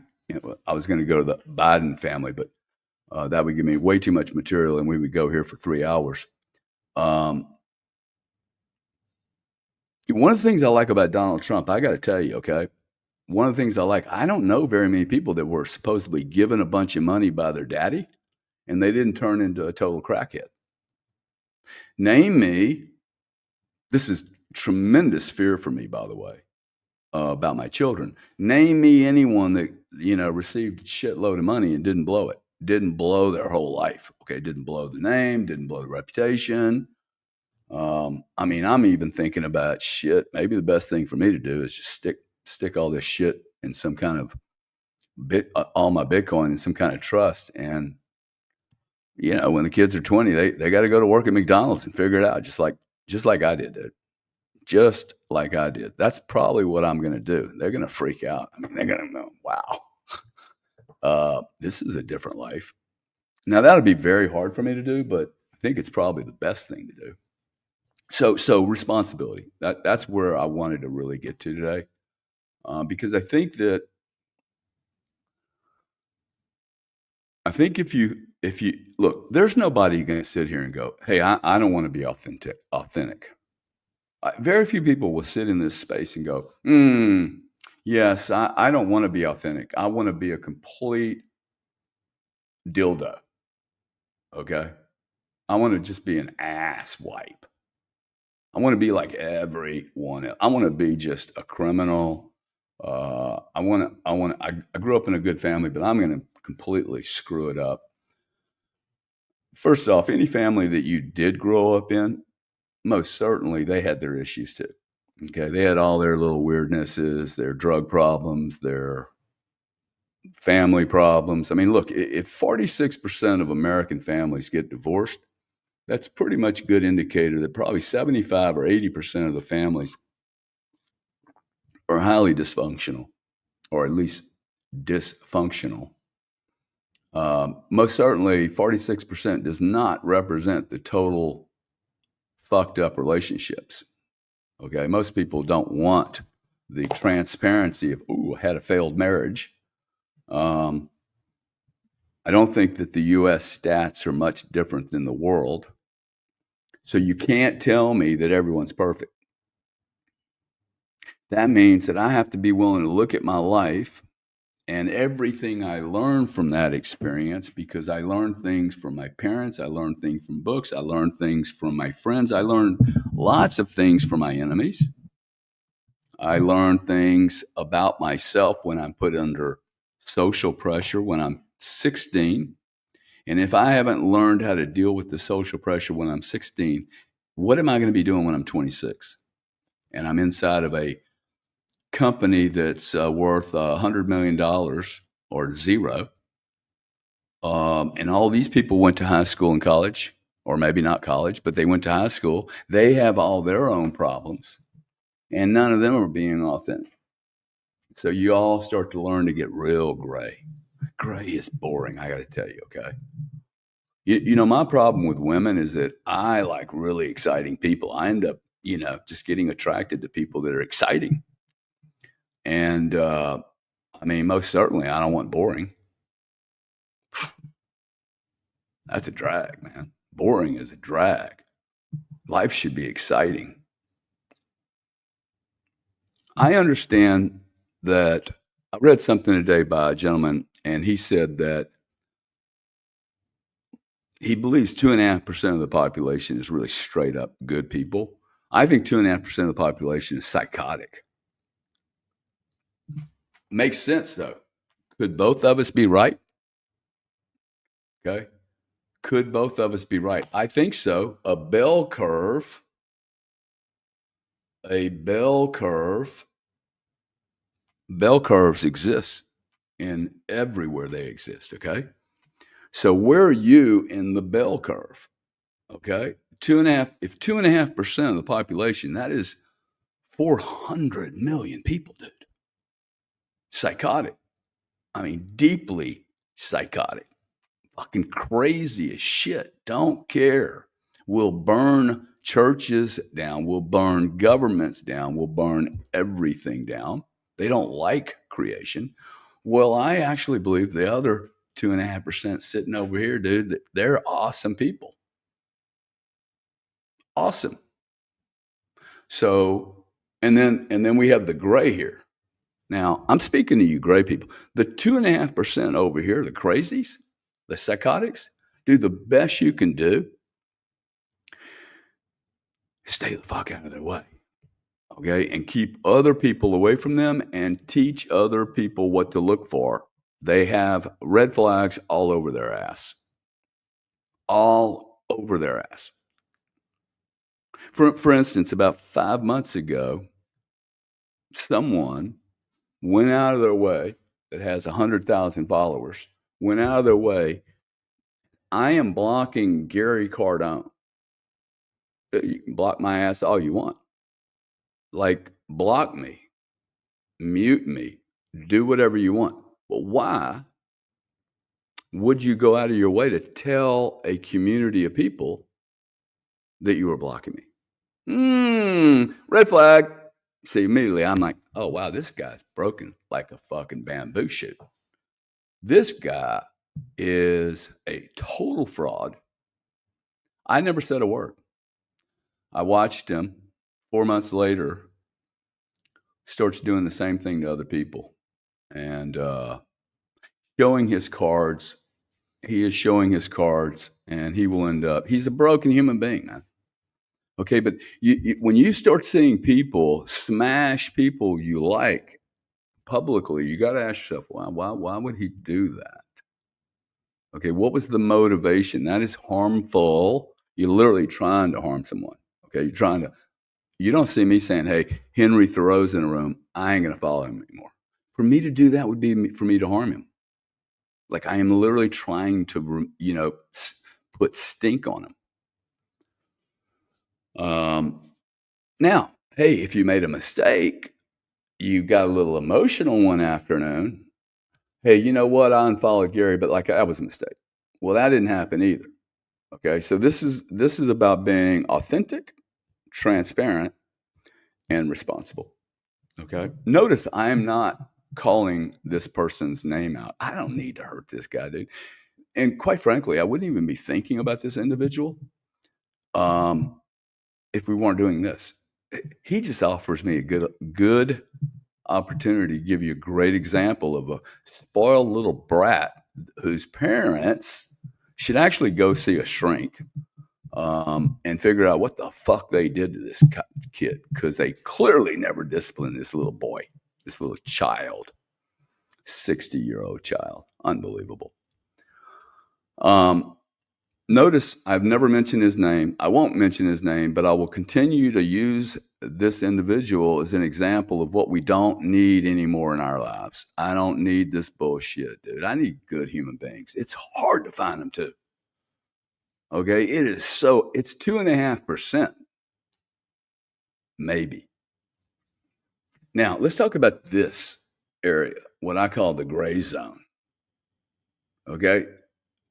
was going to go to the Biden family, but that would give me way too much material, and we would go here for 3 hours. Um, One of the things I like about Donald Trump, I got to tell you, okay, one of the things I like, I don't know very many people that were supposedly given a bunch of money by their daddy and they didn't turn into a total crackhead. Name me, this is tremendous fear for me, by the way, about my children. Name me anyone that, received a shitload of money and didn't blow it, didn't blow their whole life. Okay. Didn't blow the name, didn't blow the reputation. I mean, I'm even thinking about shit. Maybe the best thing for me to do is just stick all this shit in some kind of all my Bitcoin in some kind of trust. And when the kids are 20, they got to go to work at McDonald's and figure it out, just like I did, dude. Just like I did. That's probably what I'm going to do. They're going to freak out. I mean, they're going to know, wow, this is a different life. Now that'll be very hard for me to do, but I think it's probably the best thing to do. So responsibility. That's where I wanted to really get to today, because I think if you look, there's nobody going to sit here and go, "Hey, I don't want to be authentic." Very few people will sit in this space and go, "Yes, I don't want to be authentic. I want to be a complete dildo." Okay, I want to just be an ass wipe. I want to be like everyone else. I want to be just a criminal. I grew up in a good family, but I'm going to completely screw it up. First off, any family that you did grow up in, most certainly they had their issues too. Okay. They had all their little weirdnesses, their drug problems, their family problems. I mean, look, if 46% of American families get divorced, that's pretty much a good indicator that probably 75 or 80% of the families are highly dysfunctional, or at least dysfunctional. Most certainly, 46% does not represent the total fucked up relationships. Okay, most people don't want the transparency of, "Ooh, I had a failed marriage." I don't think that the U.S. stats are much different than the world. So you can't tell me that everyone's perfect. That means that I have to be willing to look at my life and everything I learned from that experience, because I learned things from my parents, I learned things from books, I learned things from my friends, I learned lots of things from my enemies. I learned things about myself when I'm put under social pressure when I'm 16. And if I haven't learned how to deal with the social pressure when I'm 16, what am I going to be doing when I'm 26? And I'm inside of a company that's worth $100 million or zero. And all these people went to high school and college, or maybe not college, but they went to high school. They have all their own problems, and none of them are being authentic. So you all start to learn to get real gray. Gray is boring, I got to tell you, okay? My problem with women is that I like really exciting people. I end up, just getting attracted to people that are exciting. And I mean, most certainly, I don't want boring. That's a drag, man. Boring is a drag. Life should be exciting. I understand that I read something today by a gentleman, and he said that he believes 2.5% of the population is really straight up good people. I think 2.5% of the population is psychotic. Makes sense, though. Could both of us be right? Okay. Could both of us be right? I think so. A bell curve bell curves exist in everywhere they exist. Okay. So where are you in the bell curve? Okay. If 2.5% of the population, that is 400 million people, dude. Psychotic. I mean, deeply psychotic. Fucking crazy as shit. Don't care. We'll burn churches down. We'll burn governments down. We'll burn everything down. They don't like creation. Well, I actually believe the other 2.5% sitting over here, dude, they're awesome people. Awesome. So And then we have the gray here. Now, I'm speaking to you gray people. The 2.5% over here, the crazies, the psychotics, do the best you can do. Stay the fuck out of their way. Okay. And keep other people away from them and teach other people what to look for. They have red flags all over their ass. All over their ass. For instance, about 5 months ago, someone went out of their way that has 100,000 followers, went out of their way. I am blocking Gary Cardone. You can block my ass all you want. Like, block me, mute me, do whatever you want. But why would you go out of your way to tell a community of people that you were blocking me? Red flag. See, immediately I'm like, oh, wow, this guy's broken like a fucking bamboo shoot. This guy is a total fraud. I never said a word. I watched him. 4 months later, starts doing the same thing to other people and showing his cards. He is showing his cards, and he will end up. He's a broken human being, man. Okay, but when you start seeing people smash people you like publicly, you got to ask yourself, why would he do that? Okay, what was the motivation? That is harmful. You're literally trying to harm someone. Okay, you're trying to. You don't see me saying, "Hey, Henry Thoreau's in a room. I ain't gonna follow him anymore." For me to do that would be for me to harm him. Like I am literally trying to, put stink on him. Now, hey, if you made a mistake, you got a little emotional one afternoon. Hey, you know what? I unfollowed Gary, but like that was a mistake. Well, that didn't happen either. Okay, so this is about being authentic, transparent, and responsible. Okay. Notice I am not calling this person's name out. I don't need to hurt this guy, dude. And quite frankly, I wouldn't even be thinking about this individual if we weren't doing this. He just offers me a good opportunity to give you a great example of a spoiled little brat whose parents should actually go see a shrink and figure out what the fuck they did to this kid, because they clearly never disciplined this little boy, this little child, 60-year-old child. Unbelievable. Notice I've never mentioned his name. I won't mention his name, but I will continue to use this individual as an example of what we don't need anymore in our lives. I don't need this bullshit, dude. I need good human beings. It's hard to find them too. Okay, it's 2.5%, maybe. Now, let's talk about this area, what I call the gray zone. Okay,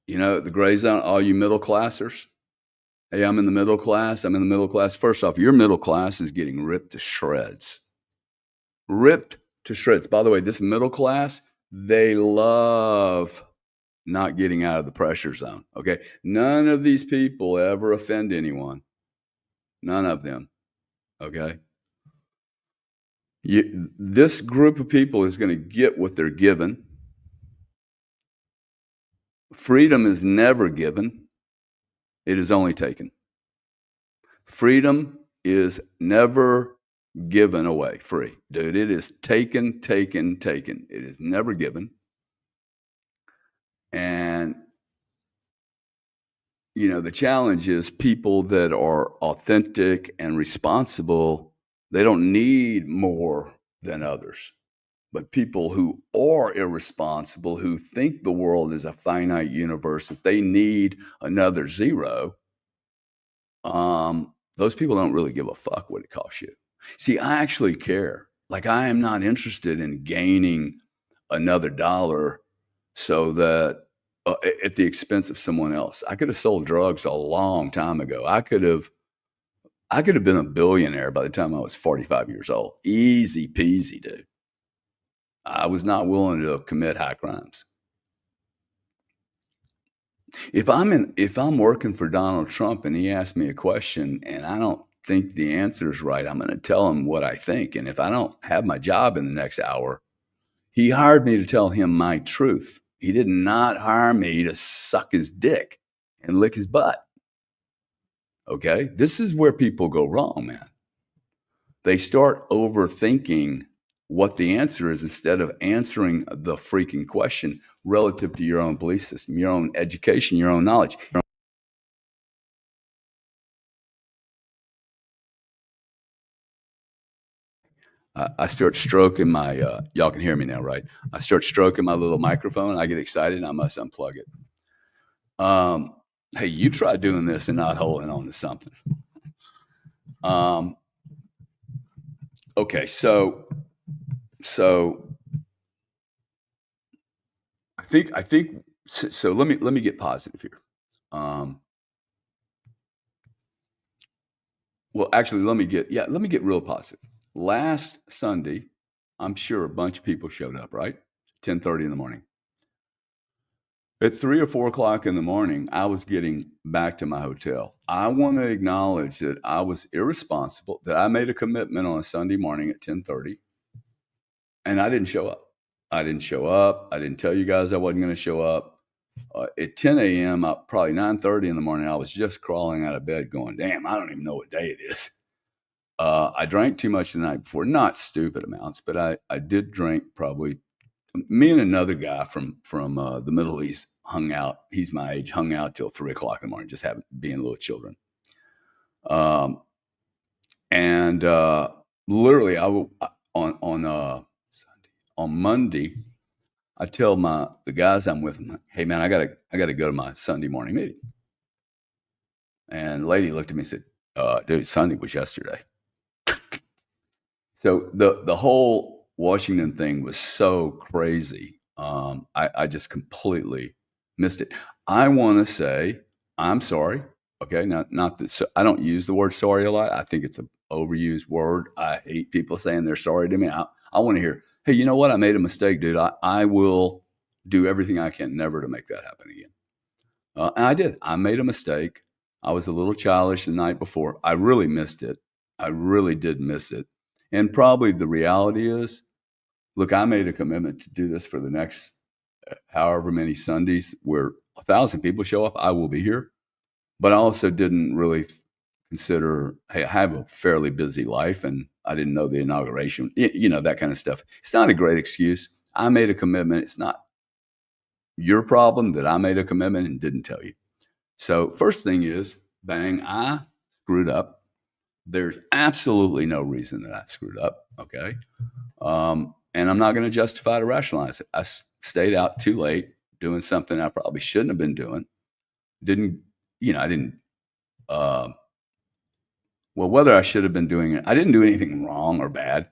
the gray zone, all you middle classers. Hey, I'm in the middle class. I'm in the middle class. First off, your middle class is getting ripped to shreds. Ripped to shreds. By the way, this middle class, they love not getting out of the pressure zone. Okay, none of these people ever offend anyone. None of them. Okay. This group of people is going to get what they're given. Freedom is never given. It is only taken. Freedom is never given away free. Dude, it is taken. It is never given. And, the challenge is people that are authentic and responsible, they don't need more than others. But people who are irresponsible, who think the world is a finite universe, that they need another zero, those people don't really give a fuck what it costs you. See, I actually care. Like, I am not interested in gaining another dollar so that at the expense of someone else. I could have sold drugs a long time ago. I could have been a billionaire by the time I was 45 years old. Easy peasy, dude. I was not willing to commit high crimes. If I'm working for Donald Trump and he asks me a question and I don't think the answer is right, I'm going to tell him what I think. And if I don't have my job in the next hour, he hired me to tell him my truth. He did not hire me to suck his dick and lick his butt. Okay? This is where people go wrong, man. They start overthinking what the answer is instead of answering the freaking question relative to your own belief system, your own education, your own knowledge. I start stroking my, y'all can hear me now, right? I start stroking my little microphone. I get excited and I must unplug it. Hey, you try doing this and not holding on to something. Okay, so I think so. Let me get positive here. Well, actually, let me get real positive. Last Sunday, I'm sure a bunch of people showed up, right? 10:30 in the morning. At 3 or 4 o'clock in the morning, I was getting back to my hotel. I want to acknowledge that I was irresponsible, that I made a commitment on a Sunday morning at 10:30, and I didn't show up. I didn't show up. I didn't tell you guys I wasn't going to show up. At 10 a.m., probably 9:30 in the morning, I was just crawling out of bed going, damn, I don't even know what day it is. I drank too much the night before, not stupid amounts, but I did drink probably. Me and another guy from the Middle East hung out. He's my age, hung out till 3 o'clock in the morning, just being little children. And literally, on Monday, I tell the guys I'm with, hey man, I gotta go to my Sunday morning meeting. And the lady looked at me and said, dude, Sunday was yesterday. So the whole Washington thing was so crazy. I just completely missed it. I want to say I'm sorry. Okay, not that so I don't use the word sorry a lot. I think it's an overused word. I hate people saying they're sorry to me. I want to hear, hey, you know what? I made a mistake, dude. I will do everything I can never to make that happen again. And I did. I made a mistake. I was a little childish the night before. I really missed it. I really did miss it. And probably the reality is, look, I made a commitment to do this for the next however many Sundays where 1,000 people show up. I will be here. But I also didn't really consider, hey, I have a fairly busy life and I didn't know the inauguration, that kind of stuff. It's not a great excuse. I made a commitment. It's not your problem that I made a commitment and didn't tell you. So first thing is, bang, I screwed up. There's absolutely no reason that I screwed up, okay? And I'm not going to justify to rationalize it. I stayed out too late doing something I probably shouldn't have been doing. I didn't, well, whether I should have been doing it, I didn't do anything wrong or bad,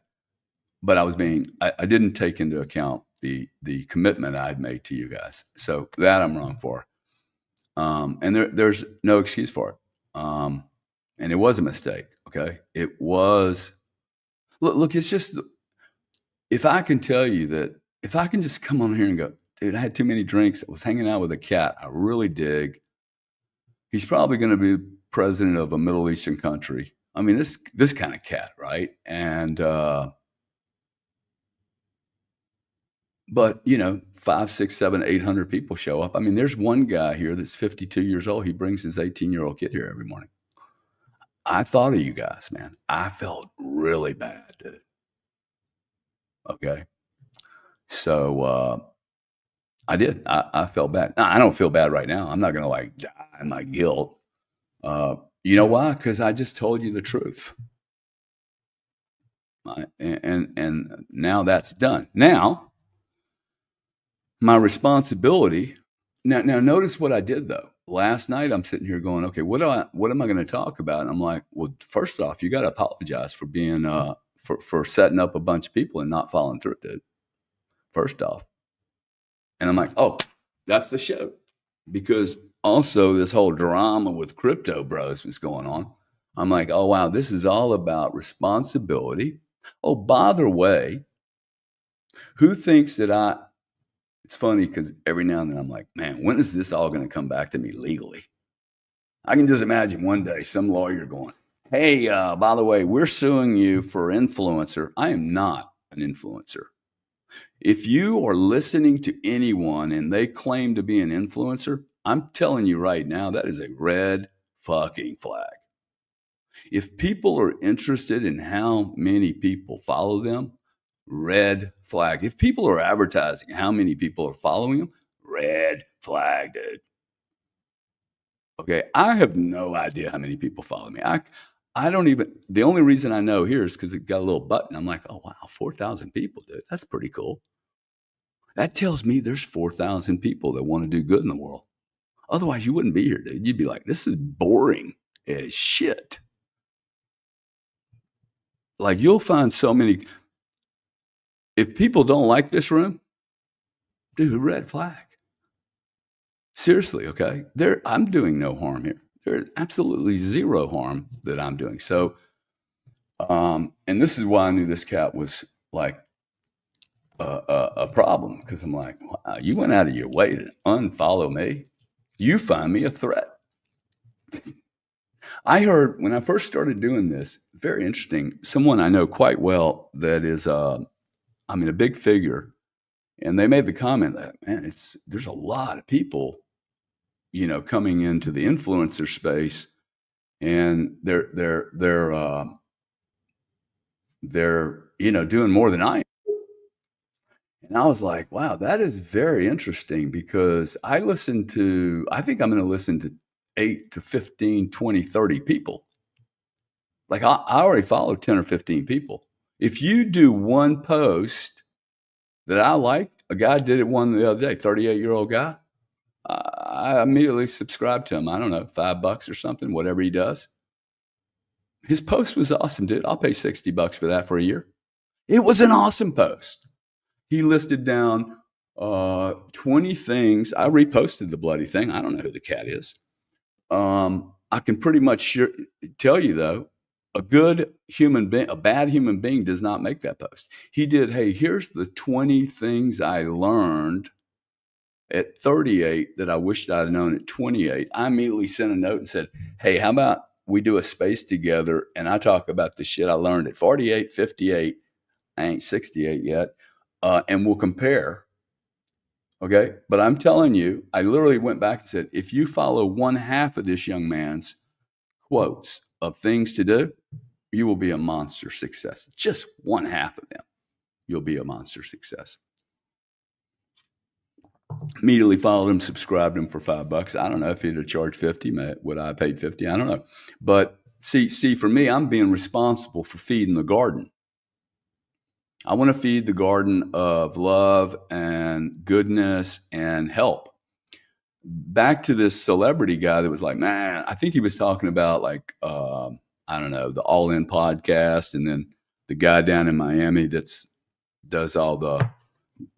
but I didn't take into account the commitment I'd made to you guys. So that I'm wrong for. And there's no excuse for it. And it was a mistake. Okay. It was, look, it's just, if I can tell you that, if I can just come on here and go, dude, I had too many drinks. I was hanging out with a cat I really dig. He's probably going to be president of a Middle Eastern country. I mean, this kind of cat, right? And, but 5, 6, 7, 800 people show up. I mean, there's one guy here that's 52 years old. He brings his 18-year-old kid here every morning. I thought of you guys, man. I felt really bad, dude. Okay. So, I did. I felt bad. Now, I don't feel bad right now. I'm not going to die in my guilt. You know why? Because I just told you the truth. And now that's done. Now, my responsibility. Now notice what I did though. Last night I'm sitting here going, okay, what am I going to talk about? And I'm like, well, first off, you got to apologize for being for setting up a bunch of people and not following through, dude. First off. And I'm like, oh, that's the show. Because also this whole drama with crypto bros was going on. I'm like, oh, wow, this is all about responsibility. Oh, by the way, who thinks that it's funny because every now and then I'm like, man, when is this all going to come back to me legally? I can just imagine one day some lawyer going, Hey, by the way, we're suing you for influencer. I am not an influencer. If you are listening to anyone and they claim to be an influencer, I'm telling you right now, that is a red fucking flag. If people are interested in how many people follow them, red flag. If people are advertising how many people are following them, red flag, dude. Okay, I have no idea how many people follow me. I don't even. The only reason I know here is because it got a little button. I'm like, oh wow, 4,000 people, dude. That's pretty cool. That tells me there's 4,000 people that want to do good in the world. Otherwise, you wouldn't be here, dude. You'd be like, this is boring as shit. Like you'll find so many. If people don't like this room, dude, red flag. Seriously, okay? I'm doing no harm here. There's absolutely zero harm that I'm doing. So, and this is why I knew this cat was like a problem because I'm like, wow, you went out of your way to unfollow me. You find me a threat. I heard when I first started doing this, very interesting, someone I know quite well that is, a big figure, and they made the comment that, man, there's a lot of people, coming into the influencer space, and they're doing more than I am. And I was like, wow, that is very interesting because I think I'm going to listen to 8 to 15, 20, 30 people. Like I already follow 10 or 15 people. If you do one post that I like, a guy did it one the other day, 38-year-old guy. I immediately subscribed to him. I don't know, $5 or something, whatever he does. His post was awesome, dude. I'll pay $60 for that for a year. It was an awesome post. He listed down 20 things. I reposted the bloody thing. I don't know who the cat is. I can pretty much tell you, though, a bad human being does not make that post. He did, hey, here's the 20 things I learned at 38 that I wished I'd known at 28. I immediately sent a note and said, hey, how about we do a space together and I talk about the shit I learned at 48, 58. I ain't 68 yet. And we'll compare. Okay. But I'm telling you, I literally went back and said, if you follow one half of this young man's quotes of things to do, you will be a monster success. Just one half of them, you'll be a monster success. Immediately followed him, subscribed him for $5. I don't know if he'd have charged 50. Would I have paid 50? I don't know. But see, for me, I'm being responsible for feeding the garden. I want to feed the garden of love and goodness and help. Back to this celebrity guy that was like, man, I think he was talking about like, I don't know, the All In podcast, and then the guy down in Miami does all the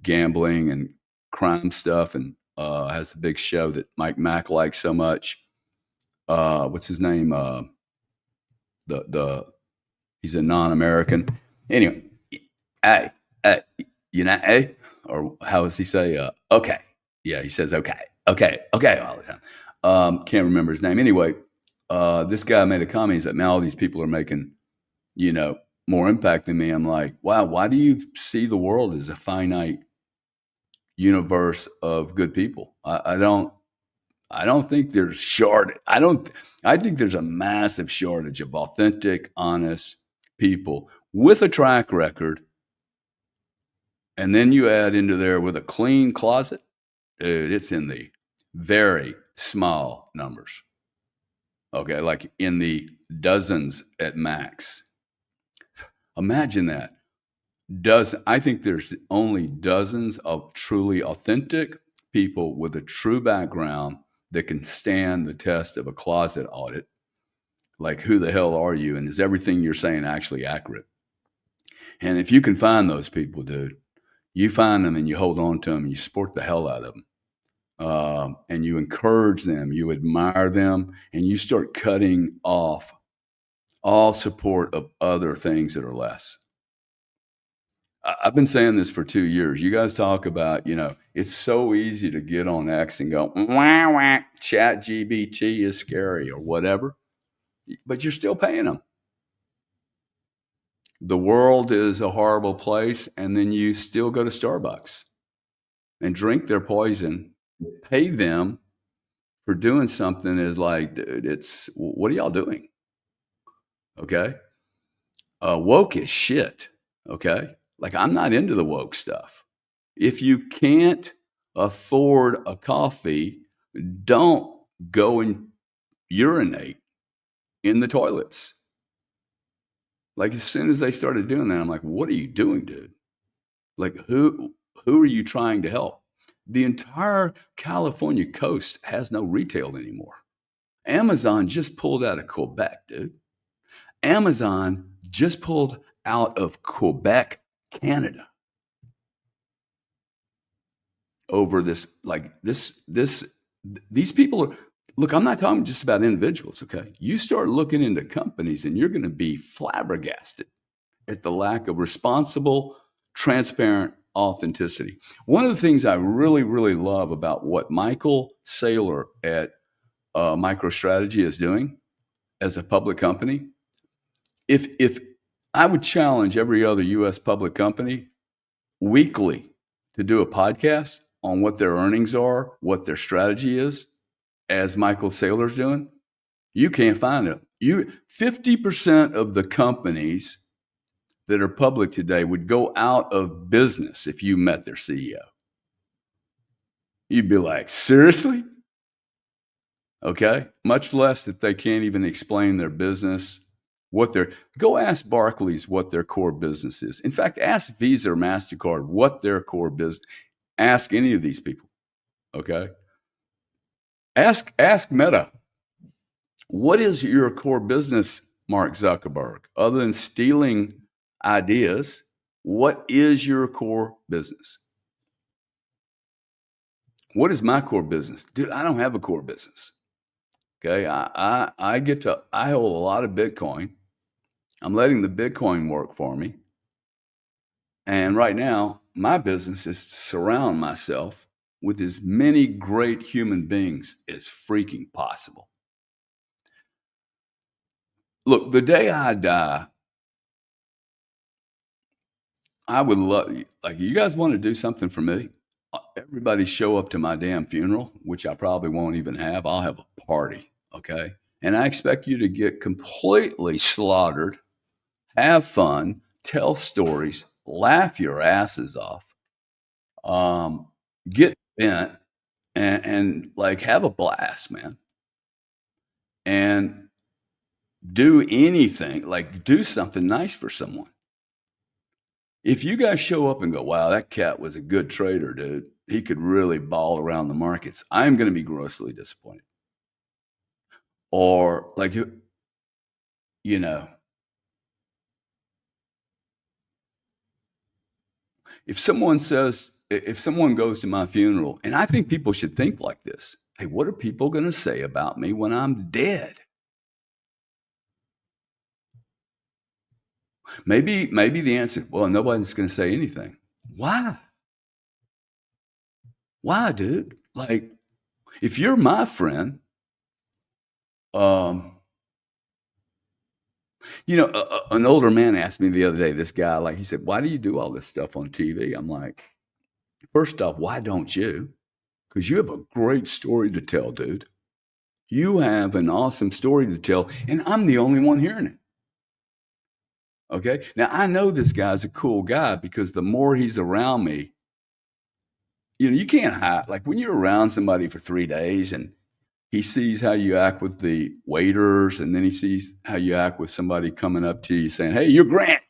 gambling and crime stuff and has the big show that Mike Mack likes so much. What's his name? He's a non-American. Anyway, hey, hey, or how does he say? Okay, yeah, he says okay all the time. Can't remember his name. Anyway, this guy made a comment. He said, "Man, all these people are making, more impact than me." I'm like, wow, why do you see the world as a finite universe of good people? I don't think there's I think there's a massive shortage of authentic, honest people with a track record. And then you add into there with a clean closet, dude, it's in the very small numbers. Okay, like in the dozens at max. Imagine that. I think there's only dozens of truly authentic people with a true background that can stand the test of a closet audit. Like, who the hell are you? And is everything you're saying actually accurate? And if you can find those people, dude, you find them and you hold on to them and you support the hell out of them. And you encourage them, you admire them, and you start cutting off all support of other things that are less. I've been saying this for 2 years. You guys talk about, it's so easy to get on X and go, wah, wah, chat GBT is scary or whatever. but you're still paying them. The world is a horrible place, and then you still go to Starbucks and drink their poison, pay them for doing something is like, dude, it's what are y'all doing? Okay. Woke is shit. Okay. Like, I'm not into the woke stuff. If you can't afford a coffee, don't go and urinate in the toilets. Like, as soon as they started doing that, I'm like, what are you doing, dude? Like, who are you trying to help? The entire California coast has no retail anymore. Amazon just pulled out of Quebec, dude. Amazon just pulled out of Quebec, Canada, over this. Like, these people are. Look, I'm not talking just about individuals. Okay, you start looking into companies, and you're going to be flabbergasted at the lack of responsible, transparent authenticity. One of the things I really, really love about what Michael Saylor at MicroStrategy is doing as a public company, if I would challenge every other U.S. public company weekly to do a podcast on what their earnings are, what their strategy is, as Michael Saylor's doing, you can't find it. 50% of the companies that are public today would go out of business if you met their CEO. You'd be like, seriously? Okay. Much less that they can't even explain their business, go ask Barclays what their core business is. In fact, ask Visa or MasterCard what their core business, ask any of these people. Okay. Ask Meta, what is your core business, Mark Zuckerberg? Other than stealing ideas, what is your core business? What is my core business? Dude, I don't have a core business. Okay. I hold a lot of Bitcoin. I'm letting the Bitcoin work for me. And right now, my business is to surround myself with as many great human beings as freaking possible. Look, the day I die, I would love, like, you guys want to do something for me? Everybody show up to my damn funeral, which I probably won't even have. I'll have a party, okay? And I expect you to get completely slaughtered, have fun, tell stories, laugh your asses off, get bent, and like have a blast, man. And do anything, like do something nice for someone. If you guys show up and go, wow, that cat was a good trader, dude, he could really ball around the markets, I'm going to be grossly disappointed. Or like, you know, if someone goes to my funeral, and I think people should think like this, hey, what are people going to say about me when I'm dead? Maybe the answer, well, nobody's going to say anything. Why? Why, dude? Like, if you're my friend, um, an older man asked me the other day, this guy, like, he said, why do you do all this stuff on TV? I'm like, first off, why don't you? Because you have a great story to tell, dude. You have an awesome story to tell, and I'm the only one hearing it. Okay. Now, I know this guy's a cool guy because the more he's around me, you can't hide. Like, when you're around somebody for 3 days and he sees how you act with the waiters, and then he sees how you act with somebody coming up to you saying, hey, you're Grant,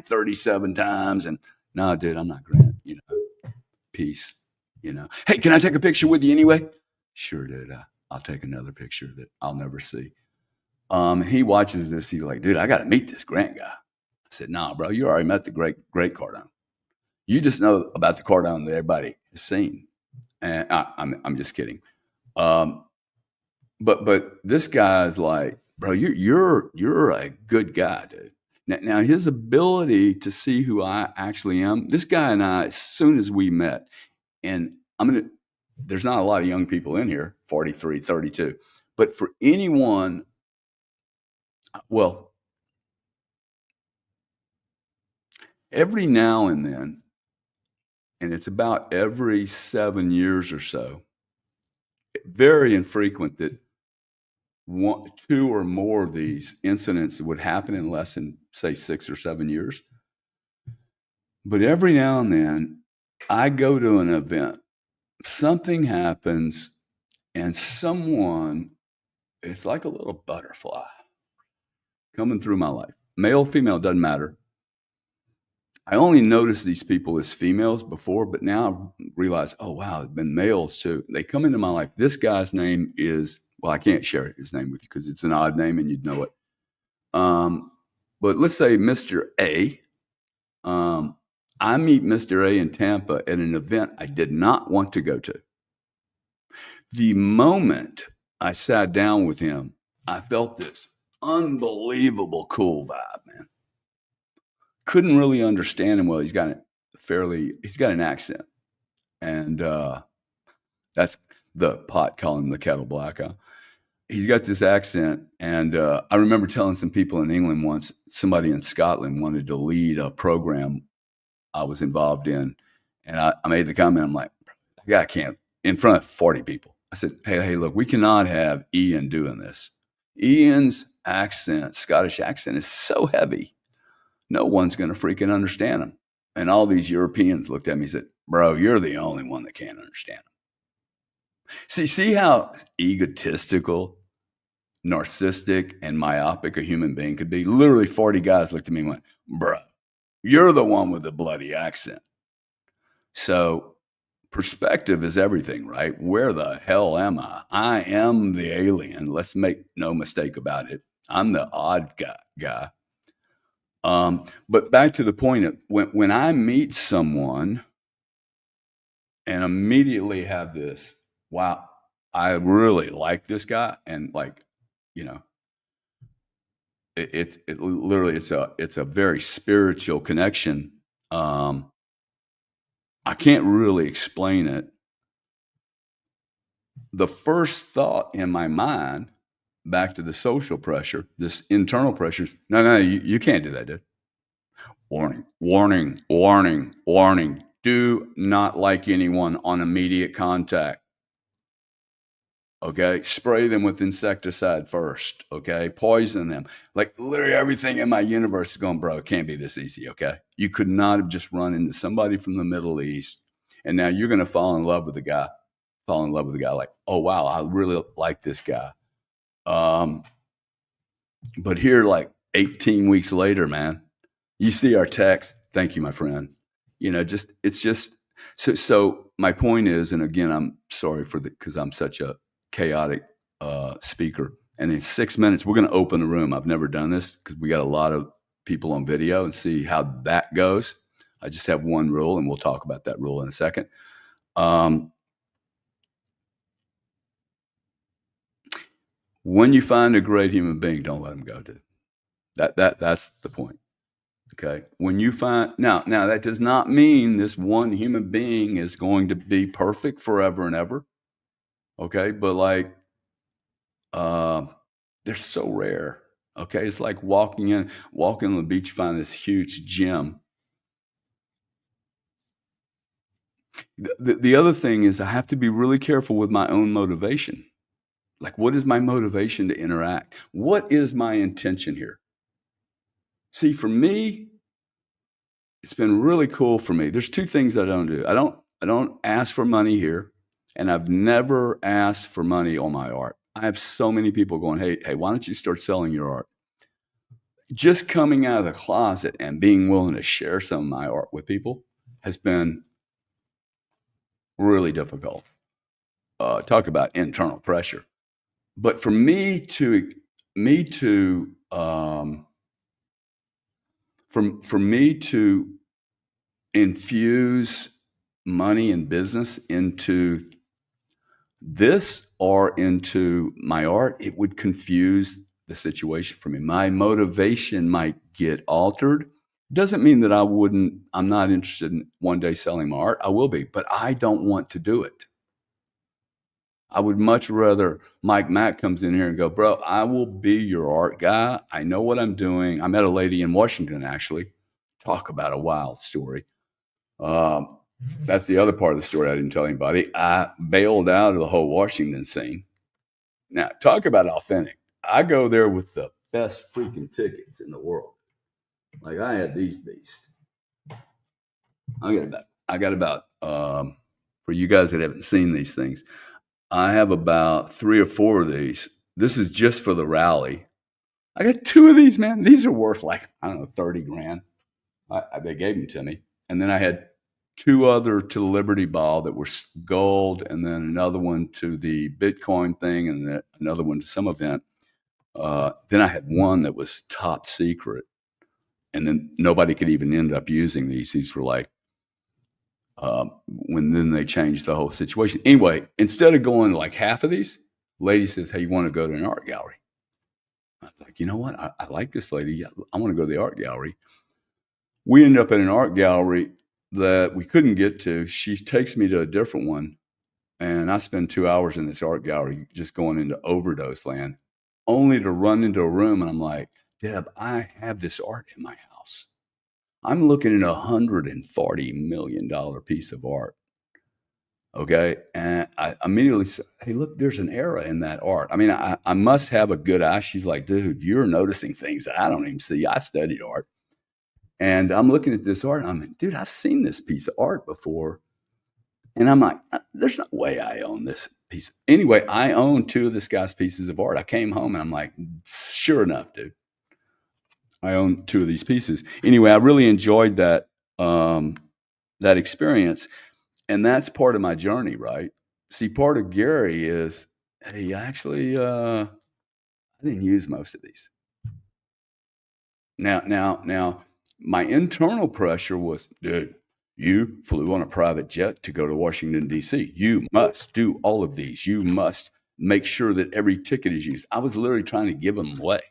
37 times. And no, dude, I'm not Grant, peace, Hey, can I take a picture with you anyway? Sure, dude. I'll take another picture that I'll never see. He watches this. He's like, dude, I got to meet this Grant guy. I said, nah, bro, you already met the great Cardone. You just know about the Cardone that everybody has seen. And I'm just kidding. But this guy's like, bro, you're a good guy, dude. Now his ability to see who I actually am, this guy and I, as soon as we met, and there's not a lot of young people in here, 43, 32, But for anyone, well, every now and then, and it's about every 7 years or so, very infrequent that one, two or more of these incidents would happen in less than, say, 6 or 7 years. But every now and then, I go to an event, something happens, and someone, it's like a little butterfly coming through my life. Male, female, doesn't matter. I only noticed these people as females before, but now I realize, oh, wow, it's been males too. They come into my life. This guy's name is, well, I can't share his name with you because it's an odd name and you'd know it. But let's say Mr. A. I meet Mr. A in Tampa at an event I did not want to go to. The moment I sat down with him, I felt this unbelievable cool vibe, man. Couldn't really understand him well. He's got an accent. And that's the pot calling the kettle black, huh? He's got this accent. And I remember telling some people in England once, somebody in Scotland wanted to lead a program I was involved in. And I made the comment, I'm like, I can't, in front of 40 people. I said, hey, look, we cannot have Ian doing this. Ian's accent, Scottish accent, is so heavy, no one's going to freaking understand him. And all these Europeans looked at me and said, bro, you're the only one that can't understand him. See how egotistical, narcissistic, and myopic a human being could be? Literally 40 guys looked at me and went, bro, you're the one with the bloody accent. So perspective is everything, right? Where the hell am I? I am the alien. Let's make no mistake about it. I'm the odd guy. But back to the point of when I meet someone and immediately have this, wow, I really like this guy, and like, you know, it literally it's a very spiritual connection. I can't really explain it. The first thought in my mind, back to the social pressure, this internal pressures, no, you can't do that, dude. Warning, warning, warning, warning. Do not like anyone on immediate contact. Okay. Spray them with insecticide first. Okay. Poison them. Like literally everything in my universe is going, bro, it can't be this easy. Okay. You could not have just run into somebody from the Middle East and now you're going to fall in love with the guy. Like, oh, wow, I really like this guy. But here, like 18 weeks later, man, you see our text. Thank you, my friend. You know, it's just so my point is, and again, I'm sorry because I'm such a chaotic speaker. And in 6 minutes, we're going to open the room. I've never done this because we got a lot of people on video and see how that goes. I just have one rule, and we'll talk about that rule in a second. When you find a great human being, don't let them go, dude. That's the point. Okay. When you find now that does not mean this one human being is going to be perfect forever and ever. Okay, but like they're so rare. Okay, it's like walking on the beach, find this huge gem. The other thing is I have to be really careful with my own motivation. Like, what is my motivation to interact? What is my intention here? See, for me, it's been really cool for me. There's two things I don't do. I don't ask for money here, and I've never asked for money on my art. I have so many people going, hey, why don't you start selling your art? Just coming out of the closet and being willing to share some of my art with people has been really difficult. Talk about internal pressure. But for me to infuse money and business into this or into my art, it would confuse the situation for me. My motivation might get altered. Doesn't mean that I'm not interested in one day selling my art. I will be, but I don't want to do it. I would much rather Mike Mack comes in here and go, bro, I will be your art guy. I know what I'm doing. I met a lady in Washington, actually. Talk about a wild story. Um, that's the other part of the story I didn't tell anybody. I bailed out of the whole Washington scene. Now, talk about authentic. I go there with the best freaking tickets in the world. Like I had these beasts. I got about for you guys that haven't seen these things, I have about 3 or 4 of these. This is just for the rally. I got 2 of these, man. These are worth like, I don't know, 30 grand. They gave them to me. And then I had 2 other to the Liberty Ball that were gold, and then another one to the Bitcoin thing, and then another one to some event. Then I had one that was top secret, and then nobody could even end up using these. These were like, when then they changed the whole situation. Anyway, instead of going like half of these, lady says, hey, you want to go to an art gallery? I was like, you know what? I like this lady. I want to go to the art gallery. We ended up in an art gallery that we couldn't get to. She takes me to a different one, and I spend 2 hours in this art gallery just going into overdose land, only to run into a room, and I'm like, Deb, I have this art in my house. I'm looking at $140 million piece of art. Okay. And I immediately said, hey, look, there's an error in that art. I mean, I must have a good eye. She's like, dude, you're noticing things I don't even see. I studied art. And I'm looking at this art. And I'm like, dude, I've seen this piece of art before. And I'm like, there's no way I own this piece. Anyway, I own 2 of this guy's pieces of art. I came home and I'm like, sure enough, dude, I own 2 of these pieces. Anyway, I really enjoyed that that experience, and that's part of my journey, right? See, part of Gary is, hey, actually, I didn't use most of these. Now, my internal pressure was, dude, you flew on a private jet to go to Washington, D.C. You must do all of these. You must make sure that every ticket is used. I was literally trying to give them away.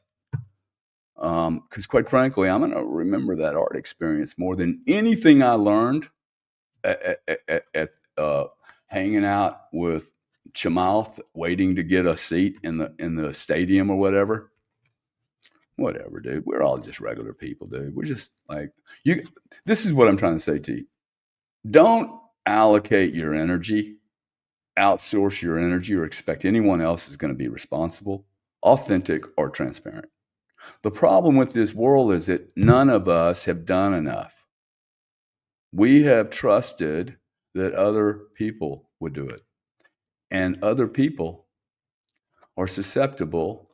Because quite frankly, I'm going to remember that art experience more than anything I learned at hanging out with Chamath, waiting to get a seat in the stadium or whatever. Whatever, dude. We're all just regular people, dude. We're just like you. This is what I'm trying to say to you. Don't allocate your energy, outsource your energy, or expect anyone else is going to be responsible, authentic, or transparent. The problem with this world is that none of us have done enough. We have trusted that other people would do it. And other people are susceptible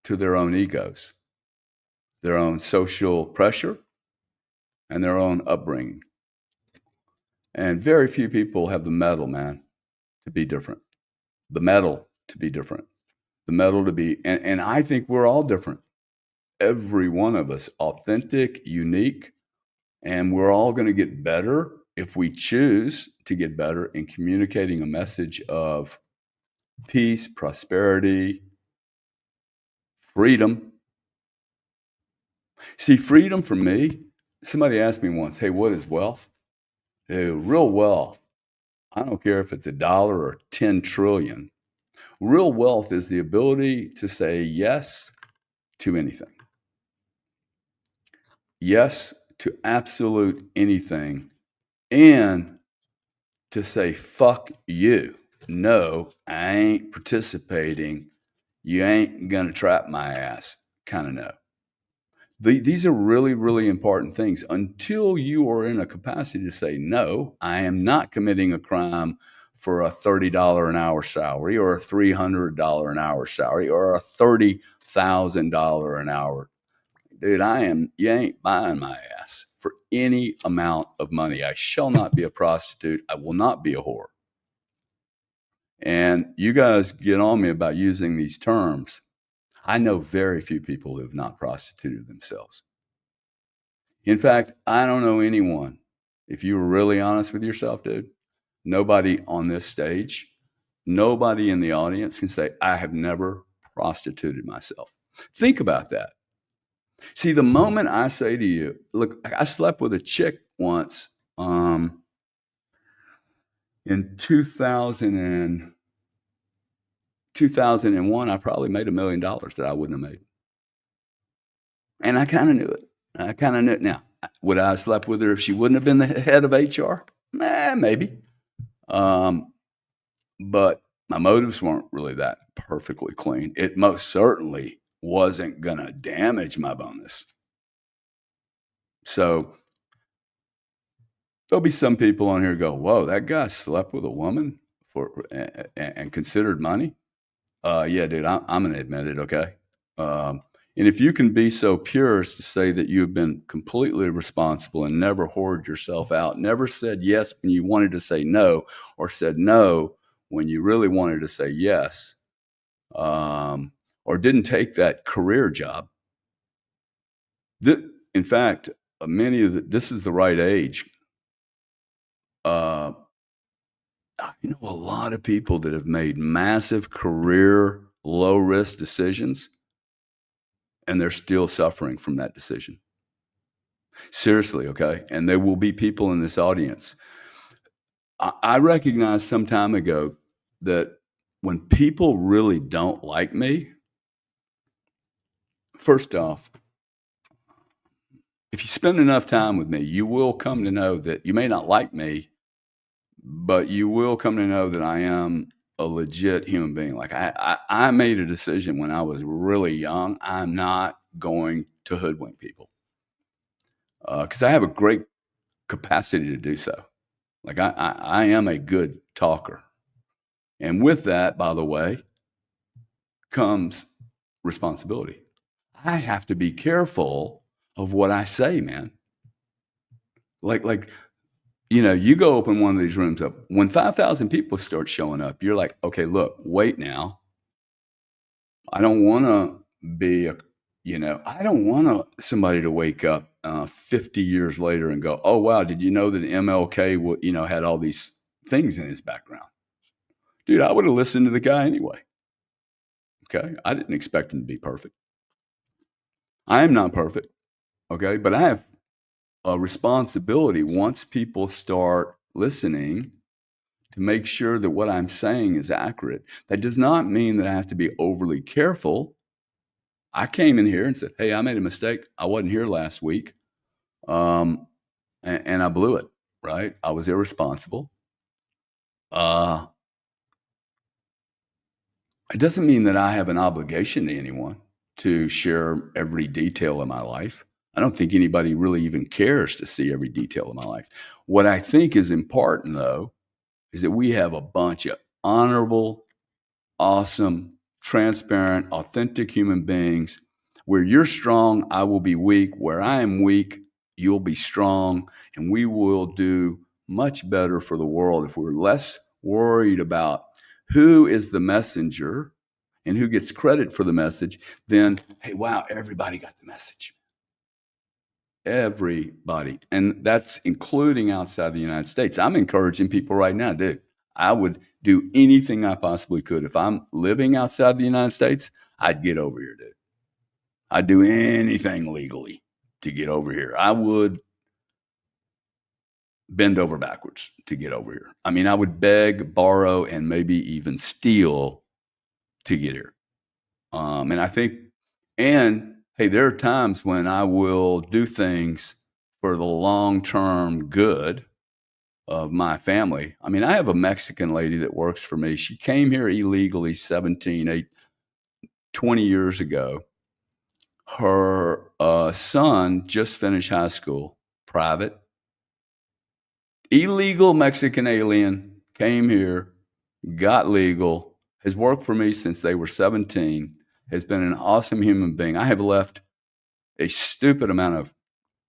to their own egos, their own social pressure, and their own upbringing. And very few people have the mettle, man, to be different. The mettle to be different. The mettle to be, and I think we're all different. Every one of us, authentic, unique, and we're all going to get better if we choose to get better in communicating a message of peace, prosperity, freedom. See, freedom for me, somebody asked me once, hey, what is wealth? Dude, real wealth, I don't care if it's $1 or 10 trillion. Real wealth is the ability to say yes to anything. Yes to absolute anything, and to say, fuck you. No, I ain't participating. You ain't going to trap my ass. Kind of no. These are really, really important things. Until you are in a capacity to say, no, I am not committing a crime for a $30 an hour salary or a $300 an hour salary or a $30,000 an hour. Dude, you ain't buying my ass for any amount of money. I shall not be a prostitute. I will not be a whore. And you guys get on me about using these terms. I know very few people who have not prostituted themselves. In fact, I don't know anyone. If you were really honest with yourself, dude, nobody on this stage, nobody in the audience can say, I have never prostituted myself. Think about that. See, the moment I say to you, look, I slept with a chick once in 2000 2001, I probably made $1 million that I wouldn't have made. And I kinda knew it. I kinda knew it. Now, would I have slept with her if she wouldn't have been the head of HR? Maybe. Um, but my motives weren't really that perfectly clean. It most certainly wasn't gonna damage my bonus. So, there'll be some people on here go, "Whoa, that guy slept with a woman for and considered money?" Yeah, dude, I'm gonna admit it, okay? And if you can be so pure as to say that you have been completely responsible and never hoarded yourself out, never said yes when you wanted to say no, or said no when you really wanted to say yes, or didn't take that career job. In fact, this is the right age. Uh, I know a lot of people that have made massive career low risk decisions and they're still suffering from that decision. Seriously, okay? And there will be people in this audience. I recognized some time ago that when people really don't like me, first off, if you spend enough time with me, you will come to know that you may not like me, but you will come to know that I am a legit human being. Like I made a decision when I was really young. I'm not going to hoodwink people because I have a great capacity to do so. Like I am a good talker. And with that, by the way, comes responsibility. I have to be careful of what I say, man. Like you go open one of these rooms up. When 5,000 people start showing up, you're like, okay, look, wait now. I don't want to be I don't want somebody to wake up 50 years later and go, oh wow, did you know that MLK had all these things in his background? Dude, I would have listened to the guy anyway. Okay. I didn't expect him to be perfect. I am not perfect. Okay. But I have a responsibility once people start listening to make sure that what I'm saying is accurate. That does not mean that I have to be overly careful. I came in here and said, hey, I made a mistake. I wasn't here last week. And I blew it, right? I was irresponsible. It doesn't mean that I have an obligation to anyone to share every detail of my life. I don't think anybody really even cares to see every detail of my life. What I think is important, though, is that we have a bunch of honorable, awesome, transparent, authentic human beings. Where you're strong, I will be weak. Where I am weak, you'll be strong. And we will do much better for the world if we're less worried about who is the messenger and who gets credit for the message than, hey, wow, everybody got the message. Everybody. And that's including outside the United States. I'm encouraging people right now, dude. I would do anything I possibly could. If I'm living outside the United States, I'd get over here, dude. I'd do anything legally to get over here. I would bend over backwards to get over here. I mean, I would beg, borrow, and maybe even steal to get here. And I think, and hey, there are times when I will do things for the long-term good of my family. I mean, I have a Mexican lady that works for me. She came here illegally 20 years ago. Her son just finished high school, private. Illegal Mexican alien, came here, got legal, has worked for me since they were 17, has been an awesome human being. I have left a stupid amount of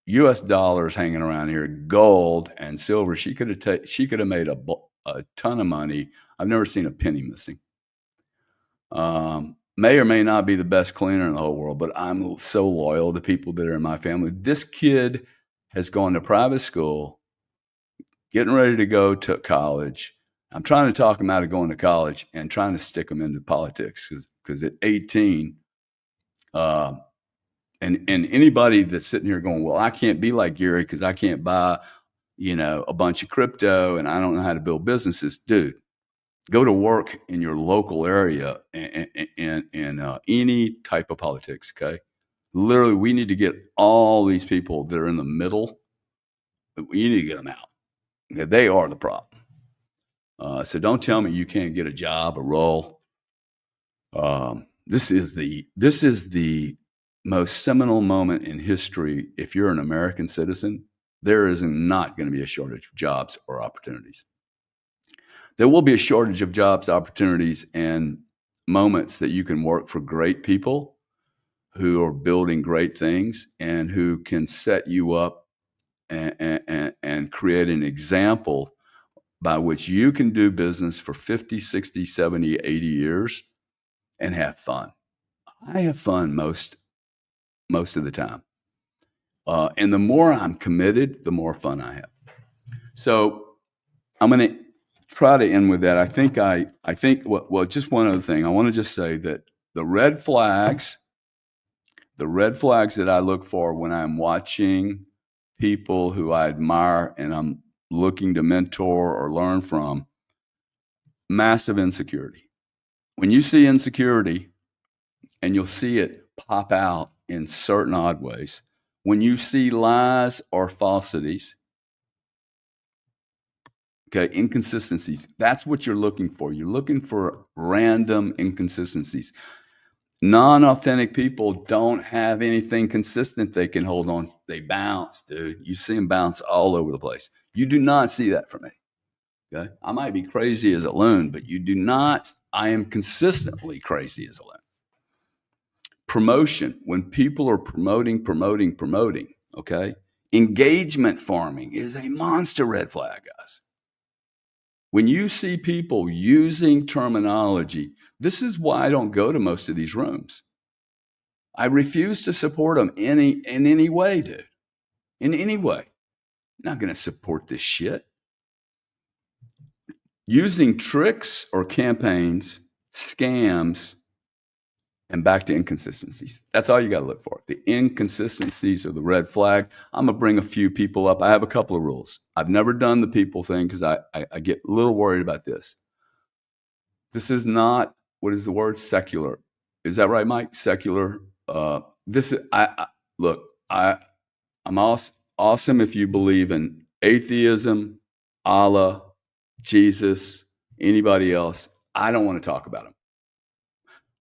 US dollars hanging around here, gold and silver. She could have made a ton of money. I've never seen a penny missing. May or may not be the best cleaner in the whole world, but I'm so loyal to people that are in my family. This kid has gone to private school, getting ready to go to college. I'm trying to talk him out of going to college and trying to stick him into politics because at 18, and anybody that's sitting here going, well, I can't be like Gary because I can't buy, a bunch of crypto and I don't know how to build businesses. Dude, Go to work in your local area in any type of politics, okay? Literally, we need to get all these people that are in the middle, we need to get them out. Okay? They are the problem. So don't tell me you can't get a job, a role. This is the most seminal moment in history. If you're an American citizen, there is not going to be a shortage of jobs or opportunities. There will be a shortage of jobs, opportunities, and moments that you can work for great people who are building great things and who can set you up and create an example by which you can do business for 50, 60, 70, 80 years and have fun. I have fun most of the time. And the more I'm committed, the more fun I have. So I'm going to try to end with that. I think just one other thing. I want to just say that the red flags that I look for when I'm watching people who I admire and I'm looking to mentor or learn from, massive insecurity. When you see insecurity, and you'll see it pop out in certain odd ways, when you see lies or falsities, okay, inconsistencies, that's what you're looking for. You're looking for random inconsistencies. Non-authentic people don't have anything consistent they can hold on. They bounce, dude. You see them bounce all over the place. You do not see that from me. Okay? I might be crazy as a loon, but you do not. I am consistently crazy as a loon. Promotion, when people are promoting, okay? Engagement farming is a monster red flag, guys. When you see people using terminology, this is why I don't go to most of these rooms. I refuse to support them in any way, dude. In any way. I'm not going to support this shit. Using tricks or campaigns, scams, and back to inconsistencies. That's all you got to look for. The inconsistencies are the red flag. I'm going to bring a few people up. I have a couple of rules. I've never done the people thing because I get a little worried about this. This is not, what is the word? Secular. Is that right, Mike? Secular. This is, look, I'm awesome if you believe in atheism, Allah, Jesus, anybody else. I don't want to talk about them.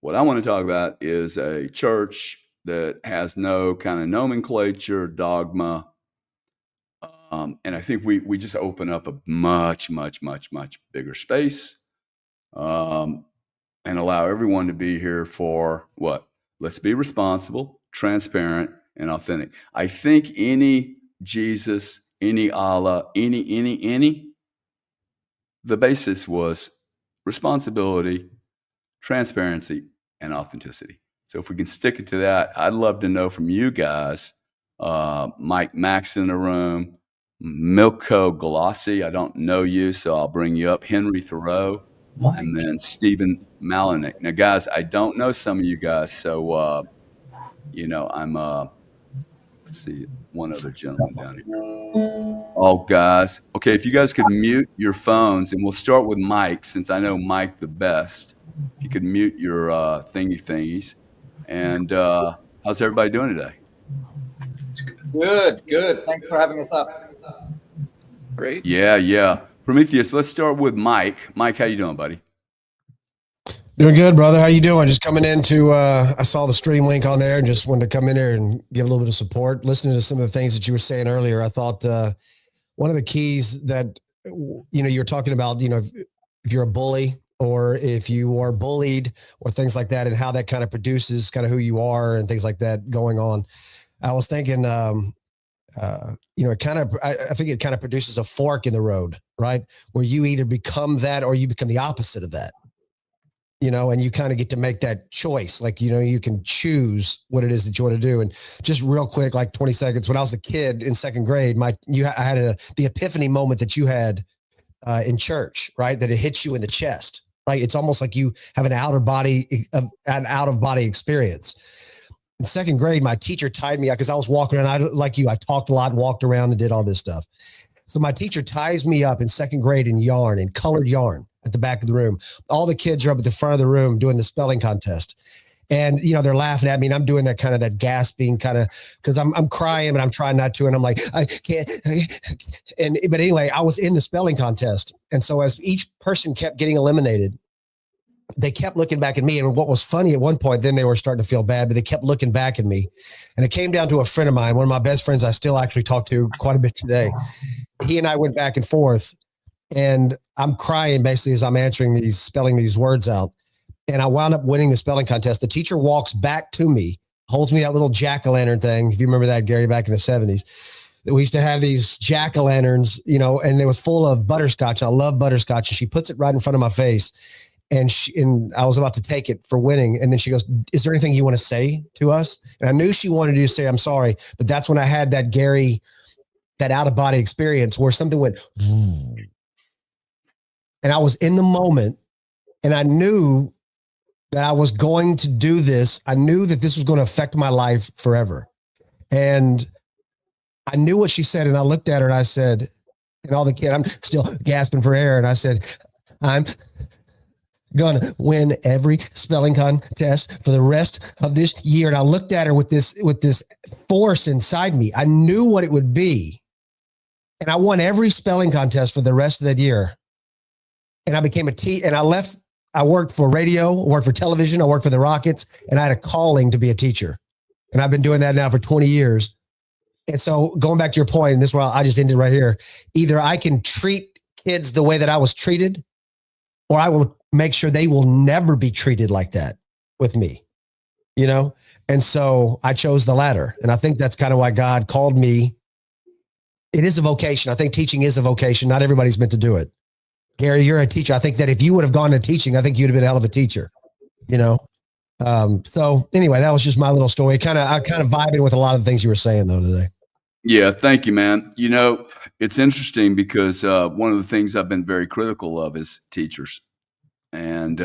What I want to talk about is a church that has no kind of nomenclature, dogma. And I think we just open up a much bigger space and allow everyone to be here for what? Let's be responsible, transparent, and authentic. I think any Jesus, any Allah, any, the basis was responsibility, transparency, and authenticity. So if we can stick it to that, I'd love to know from you guys, Mike Max in the room, Milko Glossy, I don't know you, so I'll bring you up, Henry Thoreau, and then Stephen Malinek. Now, guys, I don't know some of you guys, so, I'm, let's see, one other gentleman down here. Oh, guys. Okay, if you guys could mute your phones, and we'll start with Mike, since I know Mike the best. If you could mute your thingies. And how's everybody doing today? Good. Thanks for having us up. Great. Yeah. Prometheus, let's start with Mike. Mike, how you doing, buddy? Doing good, brother. How you doing? Just coming into, I saw the stream link on there and just wanted to come in here and give a little bit of support. Listening to some of the things that you were saying earlier, I thought one of the keys that, you were talking about, if you're a bully or if you are bullied or things like that and how that kind of produces kind of who you are and things like that going on. I was thinking, I think it kind of produces a fork in the road, right? Where you either become that or you become the opposite of that. And you kind of get to make that choice. Like, you can choose what it is that you want to do. And just real quick, like 20 seconds, when I was a kid in second grade, I had the epiphany moment that you had in church, right? That it hits you in the chest, right? It's almost like you have an out of body experience. In second grade, my teacher tied me up because I was walking around. I talked a lot, walked around and did all this stuff. So my teacher ties me up in second grade in colored yarn. at the back of the room. All the kids are up at the front of the room doing the spelling contest. And, they're laughing at me, and I'm doing that kind of that gasping kind of, because I'm crying, but I'm trying not to. And I'm like, I can't. But anyway, I was in the spelling contest. And so as each person kept getting eliminated, they kept looking back at me. And what was funny at one point, then they were starting to feel bad, but they kept looking back at me. And it came down to a friend of mine, one of my best friends I still actually talk to quite a bit today. He and I went back and forth, and I'm crying basically as I'm spelling these words out. And I wound up winning the spelling contest. The teacher walks back to me, holds me that little jack-o'-lantern thing. If you remember that, Gary, back in the 70s, we used to have these jack-o'-lanterns, and it was full of butterscotch. I love butterscotch. And she puts it right in front of my face. And I was about to take it for winning. And then she goes, is there anything you want to say to us? And I knew she wanted to say, I'm sorry. But that's when I had that Gary, that out-of-body experience where something went, and I was in the moment, and I knew that I was going to do this. I knew that this was going to affect my life forever. And I knew what she said. And I looked at her and I said, and all the kids, I'm still gasping for air. And I said, I'm going to win every spelling contest for the rest of this year. And I looked at her with this force inside me. I knew what it would be. And I won every spelling contest for the rest of that year. And I became a teacher, and I worked for radio, worked for television, I worked for the Rockets, and I had a calling to be a teacher. And I've been doing that now for 20 years. And so going back to your point, and this is where I just ended right here, either I can treat kids the way that I was treated, or I will make sure they will never be treated like that with me, And so I chose the latter. And I think that's kind of why God called me. It is a vocation. I think teaching is a vocation. Not everybody's meant to do it. Gary, you're a teacher. I think that if you would have gone to teaching, I think you'd have been a hell of a teacher, So anyway, that was just my little story. I kind of vibing with a lot of the things you were saying though today. Yeah. Thank you, man. It's interesting because one of the things I've been very critical of is teachers. And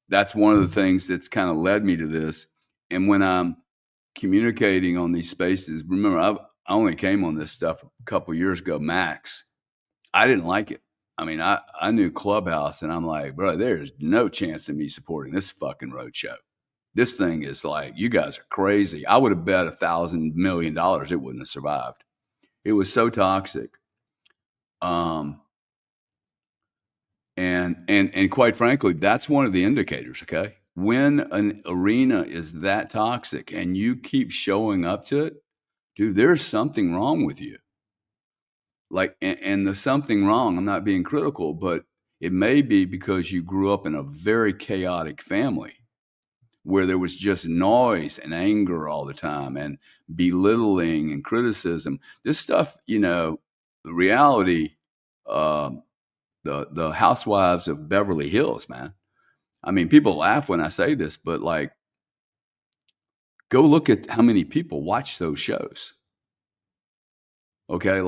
that's one of the things that's kind of led me to this. And when I'm communicating on these spaces, remember, I only came on this stuff a couple of years ago, max. I didn't like it. I mean, I knew Clubhouse, and I'm like, bro, there's no chance of me supporting this fucking roadshow. This thing is like, you guys are crazy. I would have bet $1,000 million it wouldn't have survived. It was so toxic. And quite frankly, that's one of the indicators, okay? When an arena is that toxic and you keep showing up to it, dude, there's something wrong with you. And the something wrong, I'm not being critical, but it may be because you grew up in a very chaotic family where there was just noise and anger all the time and belittling and criticism. This stuff, the reality, the Housewives of Beverly Hills, man. I mean, people laugh when I say this, but go look at how many people watch those shows. Okay,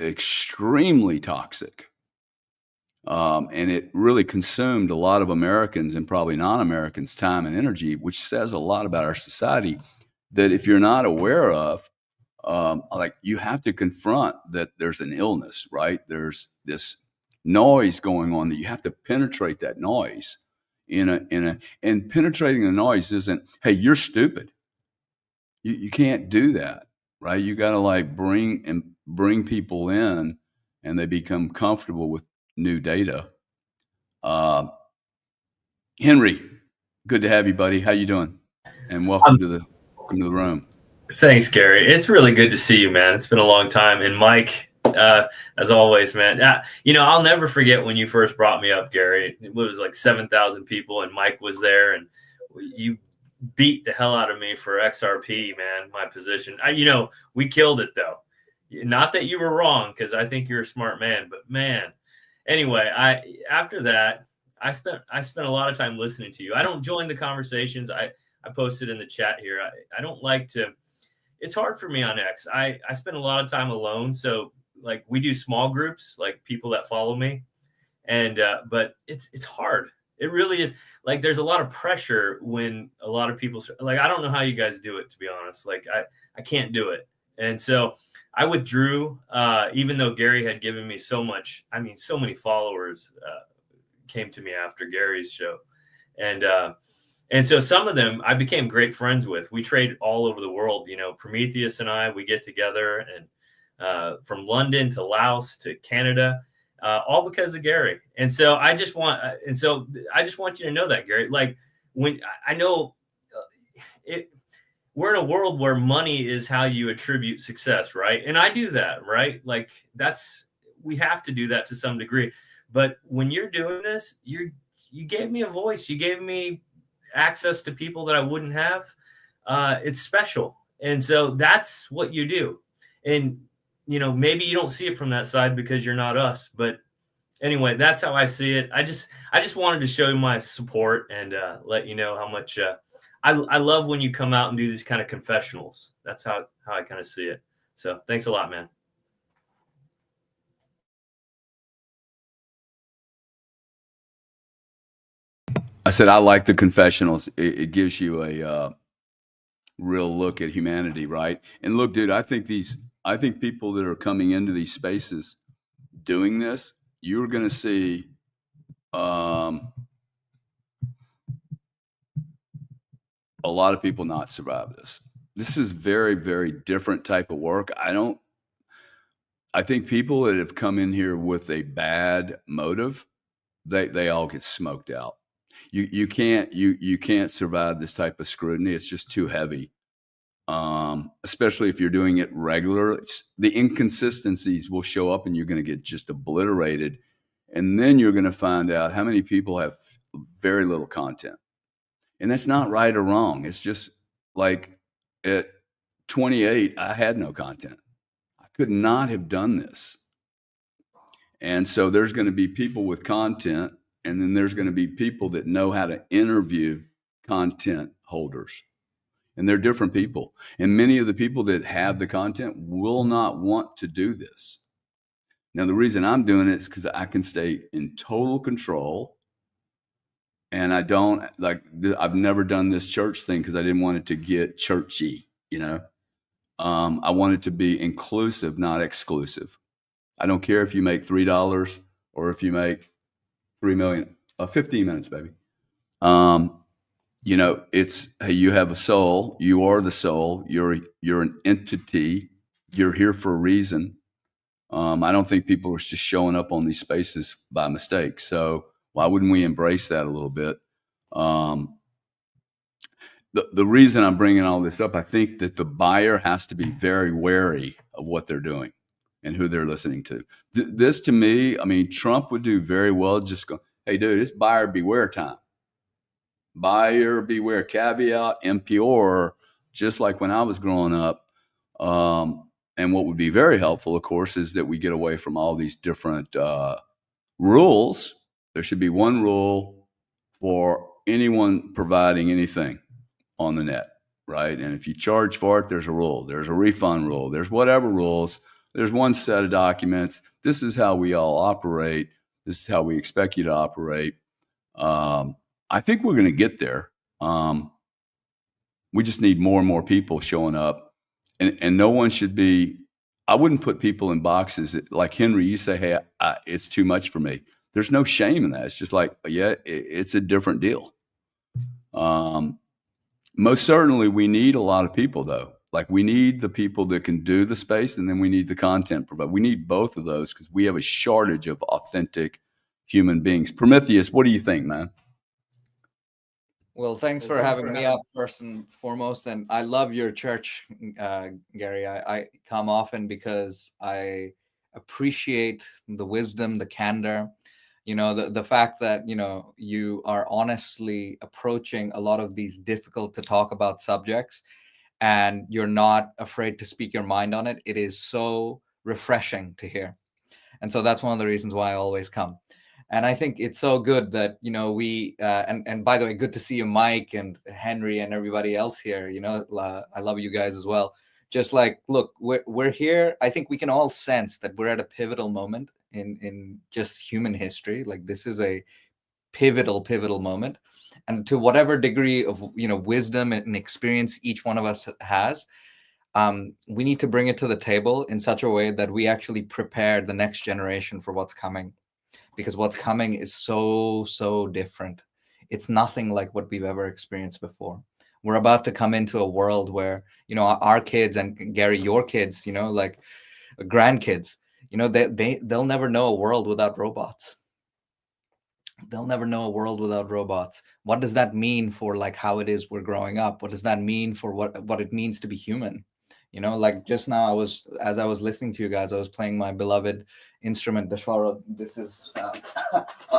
extremely toxic. And it really consumed a lot of Americans and probably non-Americans' time and energy, which says a lot about our society that if you're not aware of, you have to confront that there's an illness, right? There's this noise going on that you have to penetrate that noise and penetrating the noise isn't, hey, you're stupid. You can't do that. Right. You got to bring people in and they become comfortable with new data. Henry, good to have you, buddy. How you doing? And welcome to the room. Thanks, Gary. It's really good to see you, man. It's been a long time. And Mike, as always, man, I'll never forget when you first brought me up, Gary. It was like 7,000 people and Mike was there and you beat the hell out of me for XRP, man, my position. We killed it though. Not that you were wrong, because I think you're a smart man, but man, anyway, after that, I spent a lot of time listening to you. I don't join the conversations. I posted in the chat here. I don't like to, it's hard for me on X. I spend a lot of time alone. So we do small groups, like people that follow me. And, but it's hard. It really is. There's a lot of pressure when a lot of people I don't know how you guys do it, to be honest. I can't do it. And so I withdrew, even though Gary had given me so much, so many followers, came to me after Gary's show. And so some of them I became great friends with. We trade all over the world. Prometheus and I, we get together, and from London to Laos to Canada, all because of Gary. And so I just want you to know that, Gary, like, when I know we're in a world where money is how you attribute success, right? And I do that, right? Like, we have to do that to some degree. But when you're doing this, you gave me a voice. You gave me access to people that I wouldn't have. It's special. And so that's what you do. And, maybe you don't see it from that side because you're not us. But anyway, that's how I see it. I just wanted to show you my support and let you know how much I love when you come out and do these kind of confessionals. That's how I kind of see it. So thanks a lot, man. I said, I like the confessionals. It gives you a real look at humanity, right? And look, dude, I think people that are coming into these spaces doing this, you're going to see a lot of people not survive this. This is very, very different type of work. I think people that have come in here with a bad motive, they all get smoked out. You can't survive this type of scrutiny. It's just too heavy. Especially if you're doing it regular, the inconsistencies will show up and you're going to get just obliterated. And then you're going to find out how many people have very little content. And that's not right or wrong. It's just like at 28, I had no content. I could not have done this. And so there's going to be people with content, and then there's going to be people that know how to interview content holders. And they're different people. And many of the people that have the content will not want to do this. Now, the reason I'm doing it is because I can stay in total control. And I don't I've never done this church thing because I didn't want it to get churchy, I want it to be inclusive, not exclusive. I don't care if you make $3 or if you make 3 million, 15 minutes, baby. It's, hey, you have a soul. You are the soul. You're an entity. You're here for a reason. I don't think people are just showing up on these spaces by mistake. So why wouldn't we embrace that a little bit? The reason I'm bringing all this up, I think that the buyer has to be very wary of what they're doing and who they're listening to. This, to me, I mean, Trump would do very well just go, hey, dude, it's buyer beware time. Buyer beware, caveat emptor, just like when I was growing up. And what would be very helpful, of course, is that we get away from all these different rules. There should be one rule for anyone providing anything on the net, right? And if you charge for it, there's a rule. There's a refund rule. There's whatever rules. There's one set of documents. This is how we all operate. This is how we expect you to operate. I think we're going to get there. We just need more and more people showing up. And no one should be, I wouldn't put people in boxes. Like Henry, you say, hey, it's too much for me. There's no shame in that. It's just like, yeah, it's a different deal. Most certainly we need a lot of people, though. Like, we need the people that can do the space, and then we need the content provider. We need both of those because we have a shortage of authentic human beings. Prometheus, what do you think, man? Well, thanks for having me up first and foremost. And I love your church, Gary. I come often because I appreciate the wisdom, the candor, the fact that, you are honestly approaching a lot of these difficult to talk about subjects, and you're not afraid to speak your mind on it. It is so refreshing to hear. And so that's one of the reasons why I always come. And I think it's so good that, we, and by the way, good to see you, Mike and Henry and everybody else here. I love you guys as well. Just like, look, we're here. I think we can all sense that we're at a pivotal moment in just human history. Like, this is a pivotal moment. And to whatever degree of, wisdom and experience each one of us has, we need to bring it to the table in such a way that we actually prepare the next generation for what's coming. because what's coming is so different. It's nothing like what we've ever experienced before. We're about to come into a world where, our kids, and Gary, your kids, like grandkids, they'll never know a world without robots. They'll never know a world without robots. What does that mean for like how it is we're growing up? What does that mean for what it means to be human? Like just now, as I was listening to you guys, I was playing my beloved instrument, the shawra. This is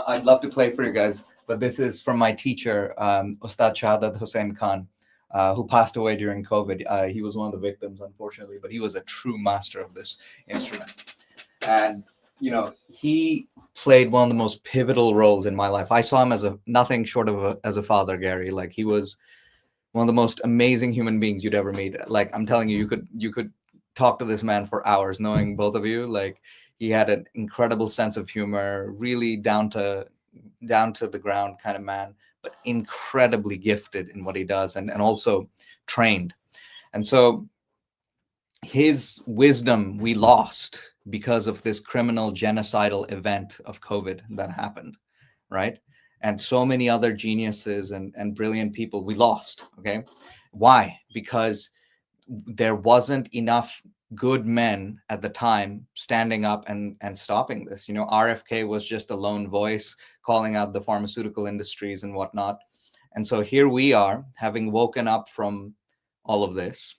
I'd love to play for you guys, but this is from my teacher, Ustad Shahadat Hussain Khan, who passed away during COVID. He was one of the victims, unfortunately, but he was a true master of this instrument. And he played one of the most pivotal roles in my life. I saw him as nothing short of as a father, Gary. Like, he was one of the most amazing human beings you'd ever meet. Like, I'm telling you, you could talk to this man for hours, knowing both of you. Like, he had an incredible sense of humor, really down to the ground kind of man, but incredibly gifted in what he does, and also trained. And so his wisdom we lost because of this criminal genocidal event of COVID that happened, right? And so many other geniuses and brilliant people we lost. Okay. Why? Because there wasn't enough good men at the time standing up and stopping this. RFK was just a lone voice calling out the pharmaceutical industries and whatnot. And so here we are, having woken up from all of this.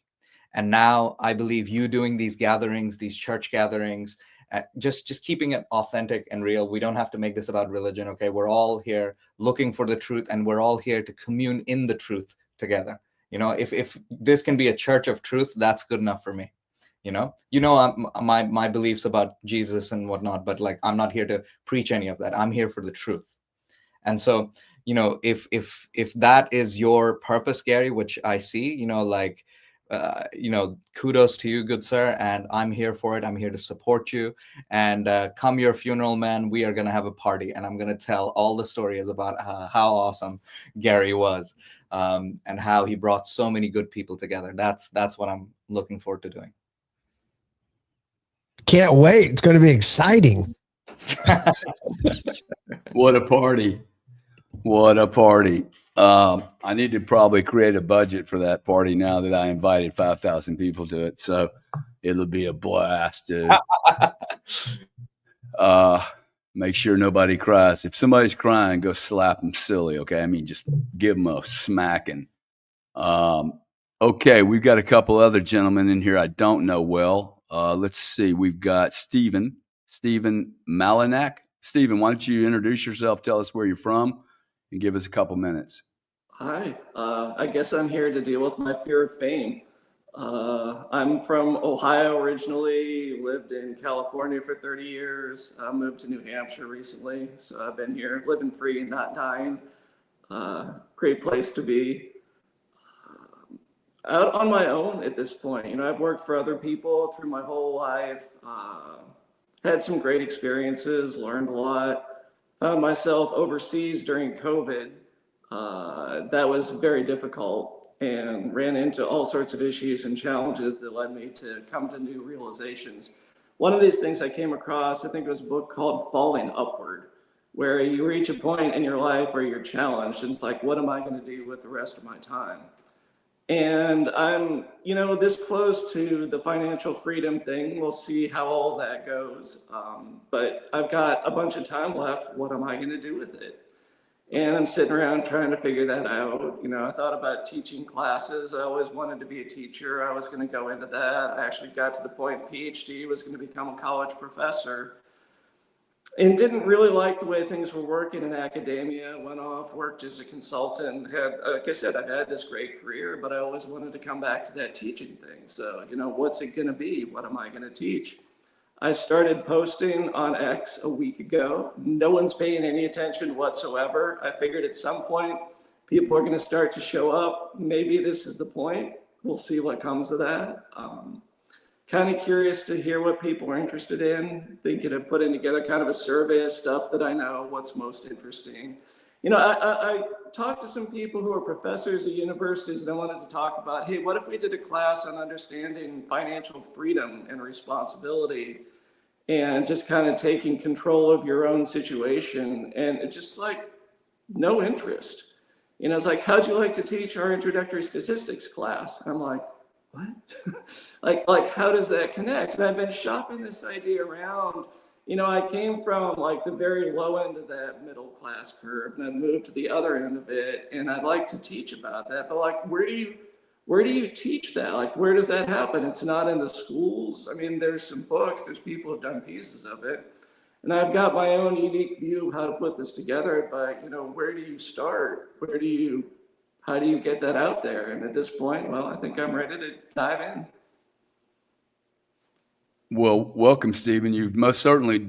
And now I believe you doing these gatherings, these church gatherings, just keeping it authentic and real. We don't have to make this about religion. Okay. We're all here looking for the truth, and we're all here to commune in the truth together. If this can be a church of truth, that's good enough for me. My beliefs about Jesus and whatnot, but like, I'm not here to preach any of that. I'm here for the truth. And so, if that is your purpose, Gary, which I see, kudos to you, good sir. And I'm here for it. I'm here to support you. And come your funeral, man, we are going to have a party. And I'm going to tell all the stories about how awesome Gary was, and how he brought so many good people together. That's what I'm looking forward to doing. Can't wait. It's going to be exciting. What a party. What a party. I need to probably create a budget for that party now that I invited 5,000 people to it. So it'll be a blast, dude. Make sure nobody cries. If somebody's crying, go slap them silly, okay? I mean, just give them a smacking. Okay, we've got a couple other gentlemen in here I don't know well. Let's see. We've got Stephen Malinak. Stephen, why don't you introduce yourself, tell us where you're from, and give us a couple minutes. Hi, I guess I'm here to deal with my fear of fame. I'm from Ohio originally, lived in California for 30 years, moved to New Hampshire recently, so I've been here living free and not dying. Great place to be. Out on my own at this point. I've worked for other people through my whole life, had some great experiences, learned a lot, found myself overseas during COVID. That was very difficult, and ran into all sorts of issues and challenges that led me to come to new realizations. One of these things I came across, I think it was a book called Falling Upward, where you reach a point in your life where you're challenged, and it's like, what am I going to do with the rest of my time? And I'm, this close to the financial freedom thing. We'll see how all that goes. But I've got a bunch of time left. What am I going to do with it? And I'm sitting around trying to figure that out. I thought about teaching classes. I always wanted to be a teacher. I was going to go into that. I actually got to the point PhD, was going to become a college professor. And didn't really like the way things were working in academia. Went off, worked as a consultant. Like I said, I've had this great career, but I always wanted to come back to that teaching thing. So, what's it going to be? What am I going to teach? I started posting on X a week ago. No one's paying any attention whatsoever. I figured at some point, people are going to start to show up. Maybe this is the point. We'll see what comes of that. Kind of curious to hear what people are interested in. Thinking of putting together kind of a survey of stuff that I know, what's most interesting. I talked to some people who are professors at universities, and I wanted to talk about, hey, what if we did a class on understanding financial freedom and responsibility? and just kind of taking control of your own situation. And it's just like no interest. You know, it's like, how'd you like to teach our introductory statistics class? And I'm like, what? like, how does that connect? And I've been shopping this idea around. You know, I came from like the very low end of that middle class curve, and I moved to the other end of it. And I'd like to teach about that, but like, where do you teach that? Like, where does that happen? It's not in the schools. I mean, there's some books, there's people who've done pieces of it. And I've got my own unique view of how to put this together, but, you know, where do you start? How do you get that out there? And at this point, well, I think I'm ready to dive in. Well, welcome, Stephen. You've most certainly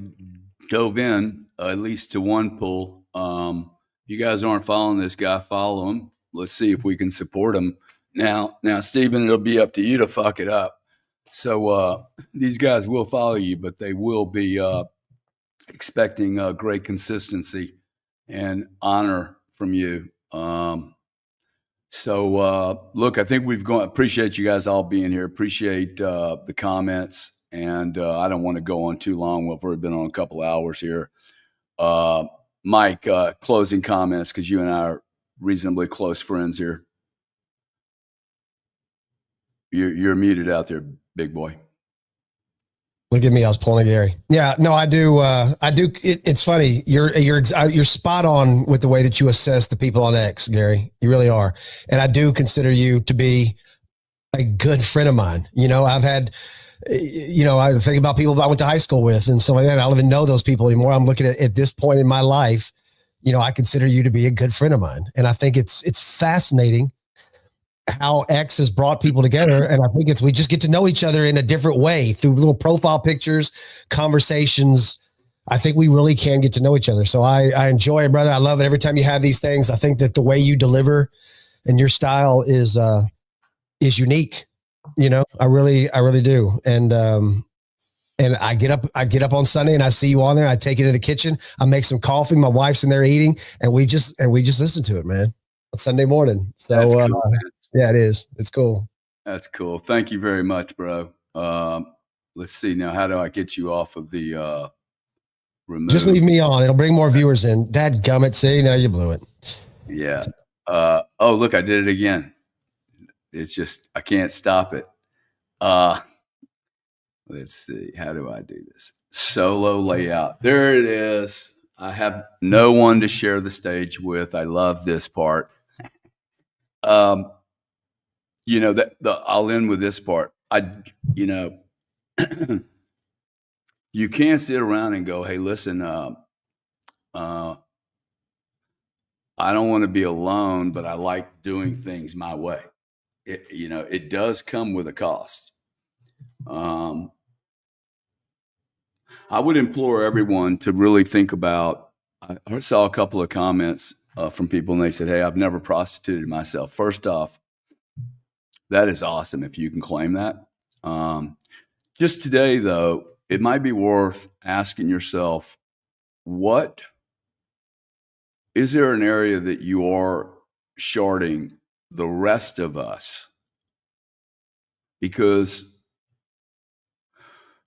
dove in at least to one pool. If you guys aren't following this guy, follow him. Let's see if we can support him. Now, Stephen, it'll be up to you to fuck it up. So these guys will follow you, but they will be expecting great consistency and honor from you. Look, I think appreciate you guys all being here. Appreciate the comments. And I don't want to go on too long. We've already been on a couple hours here. Mike, closing comments, because you and I are reasonably close friends here. You're muted out there, big boy. Look at me. I was pulling a Gary. Yeah, no, I do. It's funny. You're spot on with the way that you assess the people on X, Gary. You really are. And I do consider you to be a good friend of mine. You know, I've had, you know, I think about people I went to high school with and stuff like that. I don't even know those people anymore. I'm looking at this point in my life, you know, I consider you to be a good friend of mine. And I think it's fascinating how X has brought people together. And I think we just get to know each other in a different way through little profile pictures, conversations. I think we really can get to know each other. So I enjoy it, brother. I love it. Every time you have these things, I think that the way you deliver and your style is unique. You know, I really do. And I get up on Sunday and I see you on there. I take it to the kitchen. I make some coffee. My wife's in there eating, and we just listen to it, man, on Sunday morning. So That's cool, yeah, it is. It's cool. That's cool. Thank you very much, bro. Let's see now. How do I get you off of the remove? Just leave me on. It'll bring more viewers in. Dadgummit. See, now you blew it. Yeah. Oh, look, I did it again. It's just, I can't stop it. Let's see. How do I do this? Solo layout. There it is. I have no one to share the stage with. I love this part. You know, I'll end with this part. You know, you can't sit around and go, hey, listen, I don't want to be alone, but I like doing things my way. You know, it does come with a cost. I would implore everyone to really think about, I saw a couple of comments from people and they said, hey, I've never prostituted myself. First off, that is awesome if you can claim that. Just today, though, it might be worth asking yourself, is there an area that you are shorting the rest of us because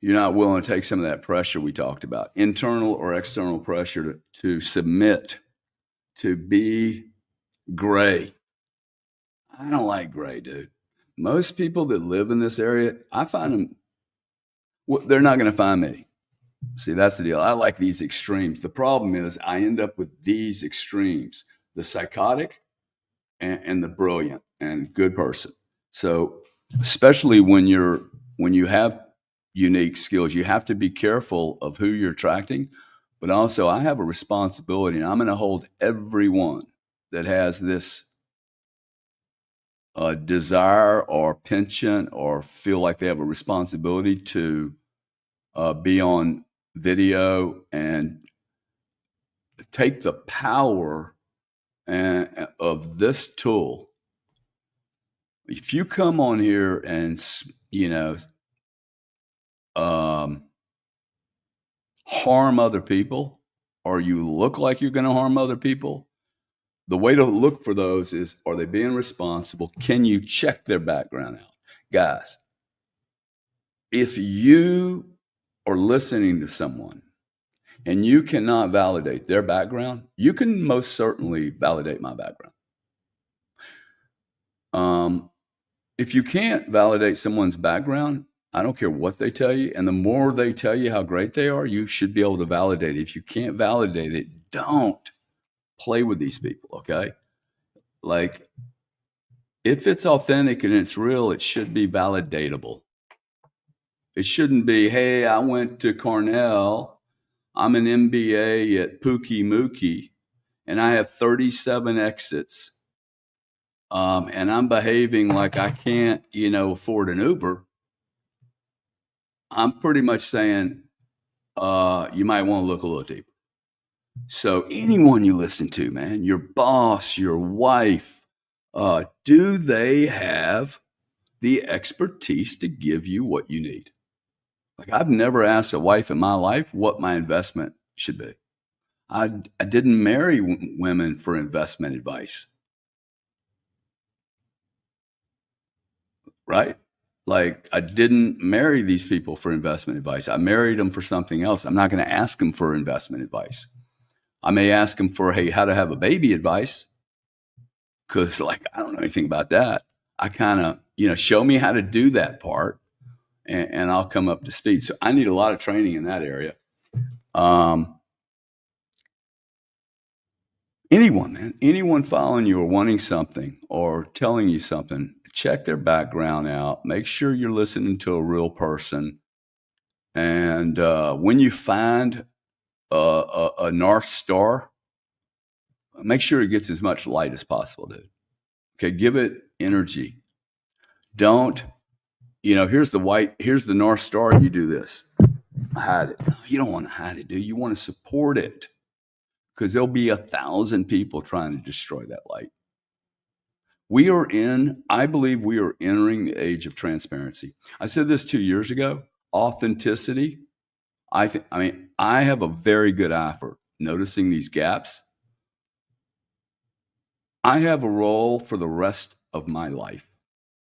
you're not willing to take some of that pressure we talked about, internal or external pressure to submit, to be gray. I don't like gray, dude. Most people that live in this area, I find them, they're not going to find me. See, that's the deal. I like these extremes. The problem is I end up with these extremes, the psychotic and the brilliant and good person. So especially when you have unique skills, you have to be careful of who you're attracting. But also I have a responsibility, and I'm going to hold everyone that has this desire or penchant or feel like they have a responsibility to be on video and take the power of this tool. If you come on here and, you know, harm other people, or you look like you're going to harm other people, the way to look for those is, are they being responsible? Can you check their background out? Guys, if you or listening to someone and you cannot validate their background, you can most certainly validate my background. If you can't validate someone's background, I don't care what they tell you. And the more they tell you how great they are, you should be able to validate it. If you can't validate it, don't play with these people, okay? Like, if it's authentic and it's real, it should be validatable. It shouldn't be, hey, I went to Cornell, I'm an MBA at Pookie Mookie, and I have 37 exits, and I'm behaving like I can't, afford an Uber. I'm pretty much saying you might want to look a little deeper. So anyone you listen to, man, your boss, your wife, do they have the expertise to give you what you need? Like, I've never asked a wife in my life what my investment should be. I didn't marry women for investment advice. Right? Like, I didn't marry these people for investment advice. I married them for something else. I'm not going to ask them for investment advice. I may ask them for, hey, how to have a baby advice. Because, I don't know anything about that. I kind of, show me how to do that part, and I'll come up to speed. So I need a lot of training in that area. Anyone following you or wanting something or telling you something, check their background out. Make sure you're listening to a real person. And when you find a North Star, make sure it gets as much light as possible, dude. Okay, give it energy. Don't, here's the North Star, you do this. Hide it. No, you don't want to hide it, dude. You want to support it, because there'll be 1,000 people trying to destroy that light. I believe we are entering the age of transparency. I said this 2 years ago, authenticity. I have a very good eye for noticing these gaps. I have a role for the rest of my life.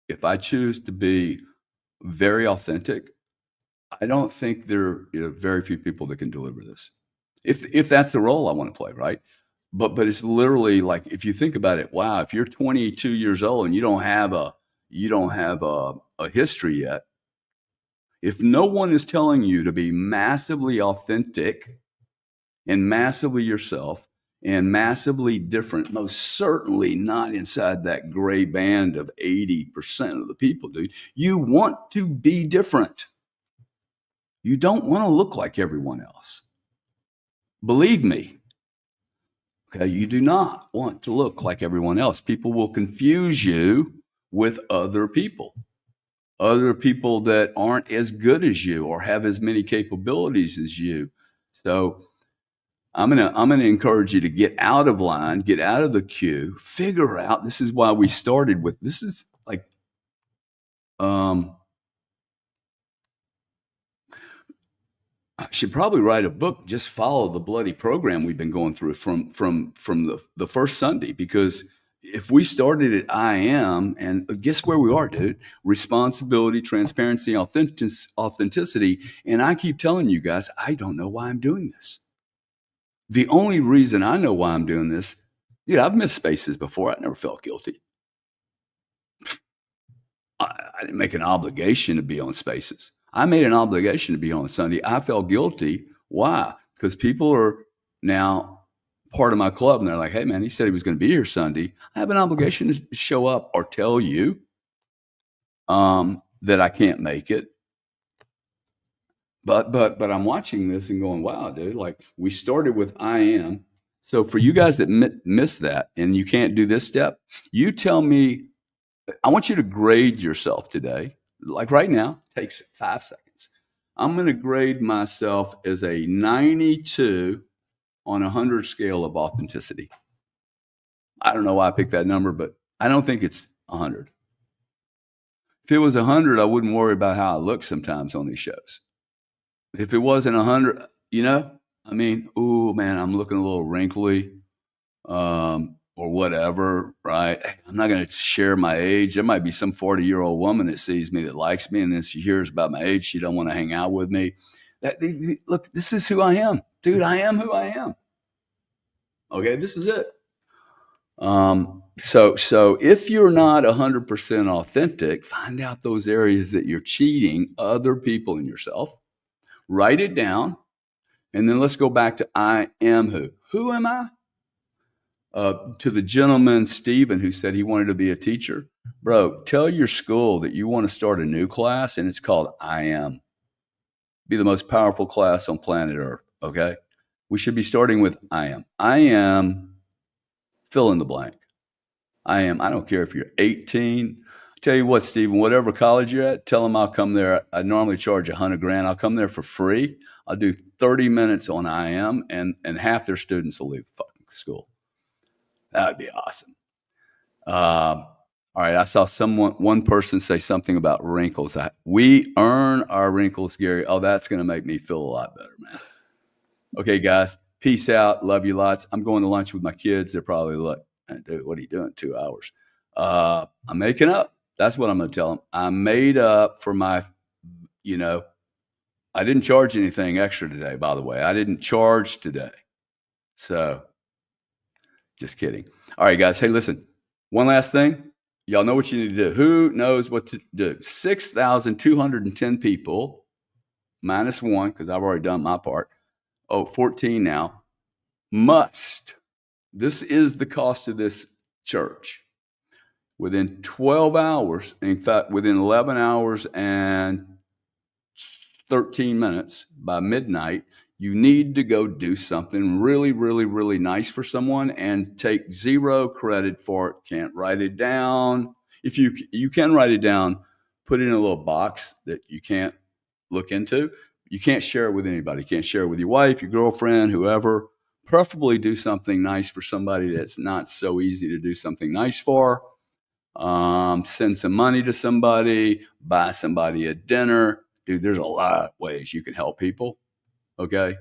If I choose to be very authentic, I don't think there are very few people that can deliver this. If that's the role I want to play, right? But it's literally like, if you think about it, wow, if you're 22 years old and you don't have a history yet, if no one is telling you to be massively authentic and massively yourself and massively different, most certainly not inside that gray band of 80% of the people, dude, you want to be different. You don't want to look like everyone else. Believe me. Okay, you do not want to look like everyone else. People will confuse you with other people that aren't as good as you or have as many capabilities as you. So I'm gonna encourage you to get out of line, get out of the queue, figure out. This is why we started with this. Is like, I should probably write a book. Just follow the bloody program we've been going through from the first Sunday. Because if we started at I am, and guess where we are, dude? Responsibility, transparency, authenticity. And I keep telling you guys, I don't know why I'm doing this. The only reason I know why I'm doing this, I've missed spaces before. I never felt guilty. I didn't make an obligation to be on spaces. I made an obligation to be on Sunday. I felt guilty. Why? Because people are now part of my club, and they're like, hey, man, he said he was going to be here Sunday. I have an obligation to show up or tell you that I can't make it. But I'm watching this and going, wow, dude, like, we started with I am. So for you guys that missed that and you can't do this step, you tell me, I want you to grade yourself today. Like right now, takes 5 seconds. I'm going to grade myself as a 92 on 100 scale of authenticity. I don't know why I picked that number, but I don't think it's 100. If it was 100, I wouldn't worry about how I look sometimes on these shows. If it wasn't 100, oh man, I'm looking a little wrinkly, or whatever, right? I'm not going to share my age. There might be some 40-year-old woman that sees me that likes me, and then she hears about my age. She don't want to hang out with me. Look, this is who I am, dude. I am who I am. Okay, this is it. So if you're not 100% authentic, find out those areas that you're cheating other people and yourself. Write it down, and then let's go back to I am who. Who am I? To the gentleman, Stephen, who said he wanted to be a teacher, bro, tell your school that you want to start a new class, and it's called I am. Be the most powerful class on planet Earth, okay? We should be starting with I am. I am, fill in the blank. I am. I don't care if you're 18. Tell you what, Stephen, whatever college you're at, tell them I'll come there. I normally charge $100,000. I'll come there for free. I'll do 30 minutes on I am, and half their students will leave fucking school. That would be awesome. All right, I saw one person say something about wrinkles. We earn our wrinkles, Gary. Oh, that's going to make me feel a lot better, man. Okay, guys, peace out. Love you lots. I'm going to lunch with my kids. They're probably like, dude, what are you doing? 2 hours. I'm making up. That's what I'm going to tell them. I made up for my, I didn't charge anything extra today, by the way. I didn't charge today. So just kidding. All right, guys. Hey, listen, one last thing. Y'all know what you need to do. Who knows what to do? 6,210 people minus one, because I've already done my part. 14 now. Must. This is the cost of this church. Within 12 hours, in fact, within 11 hours and 13 minutes by midnight, you need to go do something really, really, really nice for someone and take 0 credit for it. Can't write it down. If you can write it down, put it in a little box that you can't look into. You can't share it with anybody. You can't share it with your wife, your girlfriend, whoever. Preferably do something nice for somebody that's not so easy to do something nice for. Send some money to somebody, buy somebody a dinner. Dude, there's a lot of ways you can help people. Okay?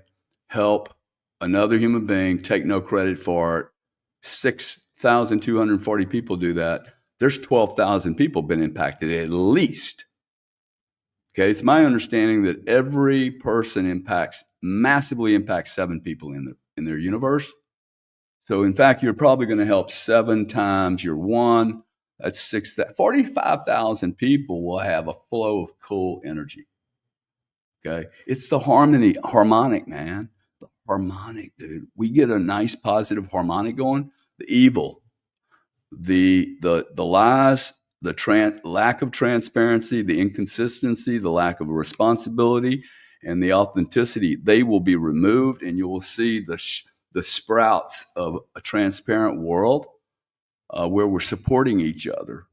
Help another human being, take no credit for it. 6,240 people do that. There's 12,000 people been impacted at least. Okay, it's my understanding that every person massively impacts 7 people in their universe. So in fact, you're probably going to help 7 times your 1. That's 45,000 people will have a flow of cool energy. Okay, it's the harmonic, man. The harmonic, dude. We get a nice positive harmonic going. The evil, the lies, the lack of transparency, the inconsistency, the lack of responsibility, and the authenticity, they will be removed, and you will see the sprouts of a transparent world where we're supporting each other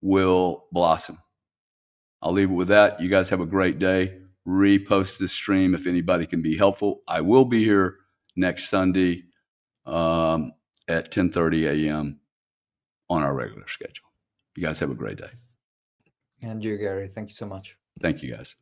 will blossom. I'll leave it with that. You guys have a great day. Repost this stream if anybody can be helpful. I will be here next Sunday at 10:30 a.m. on our regular schedule. You guys have a great day. And you, Gary. Thank you so much. Thank you, guys.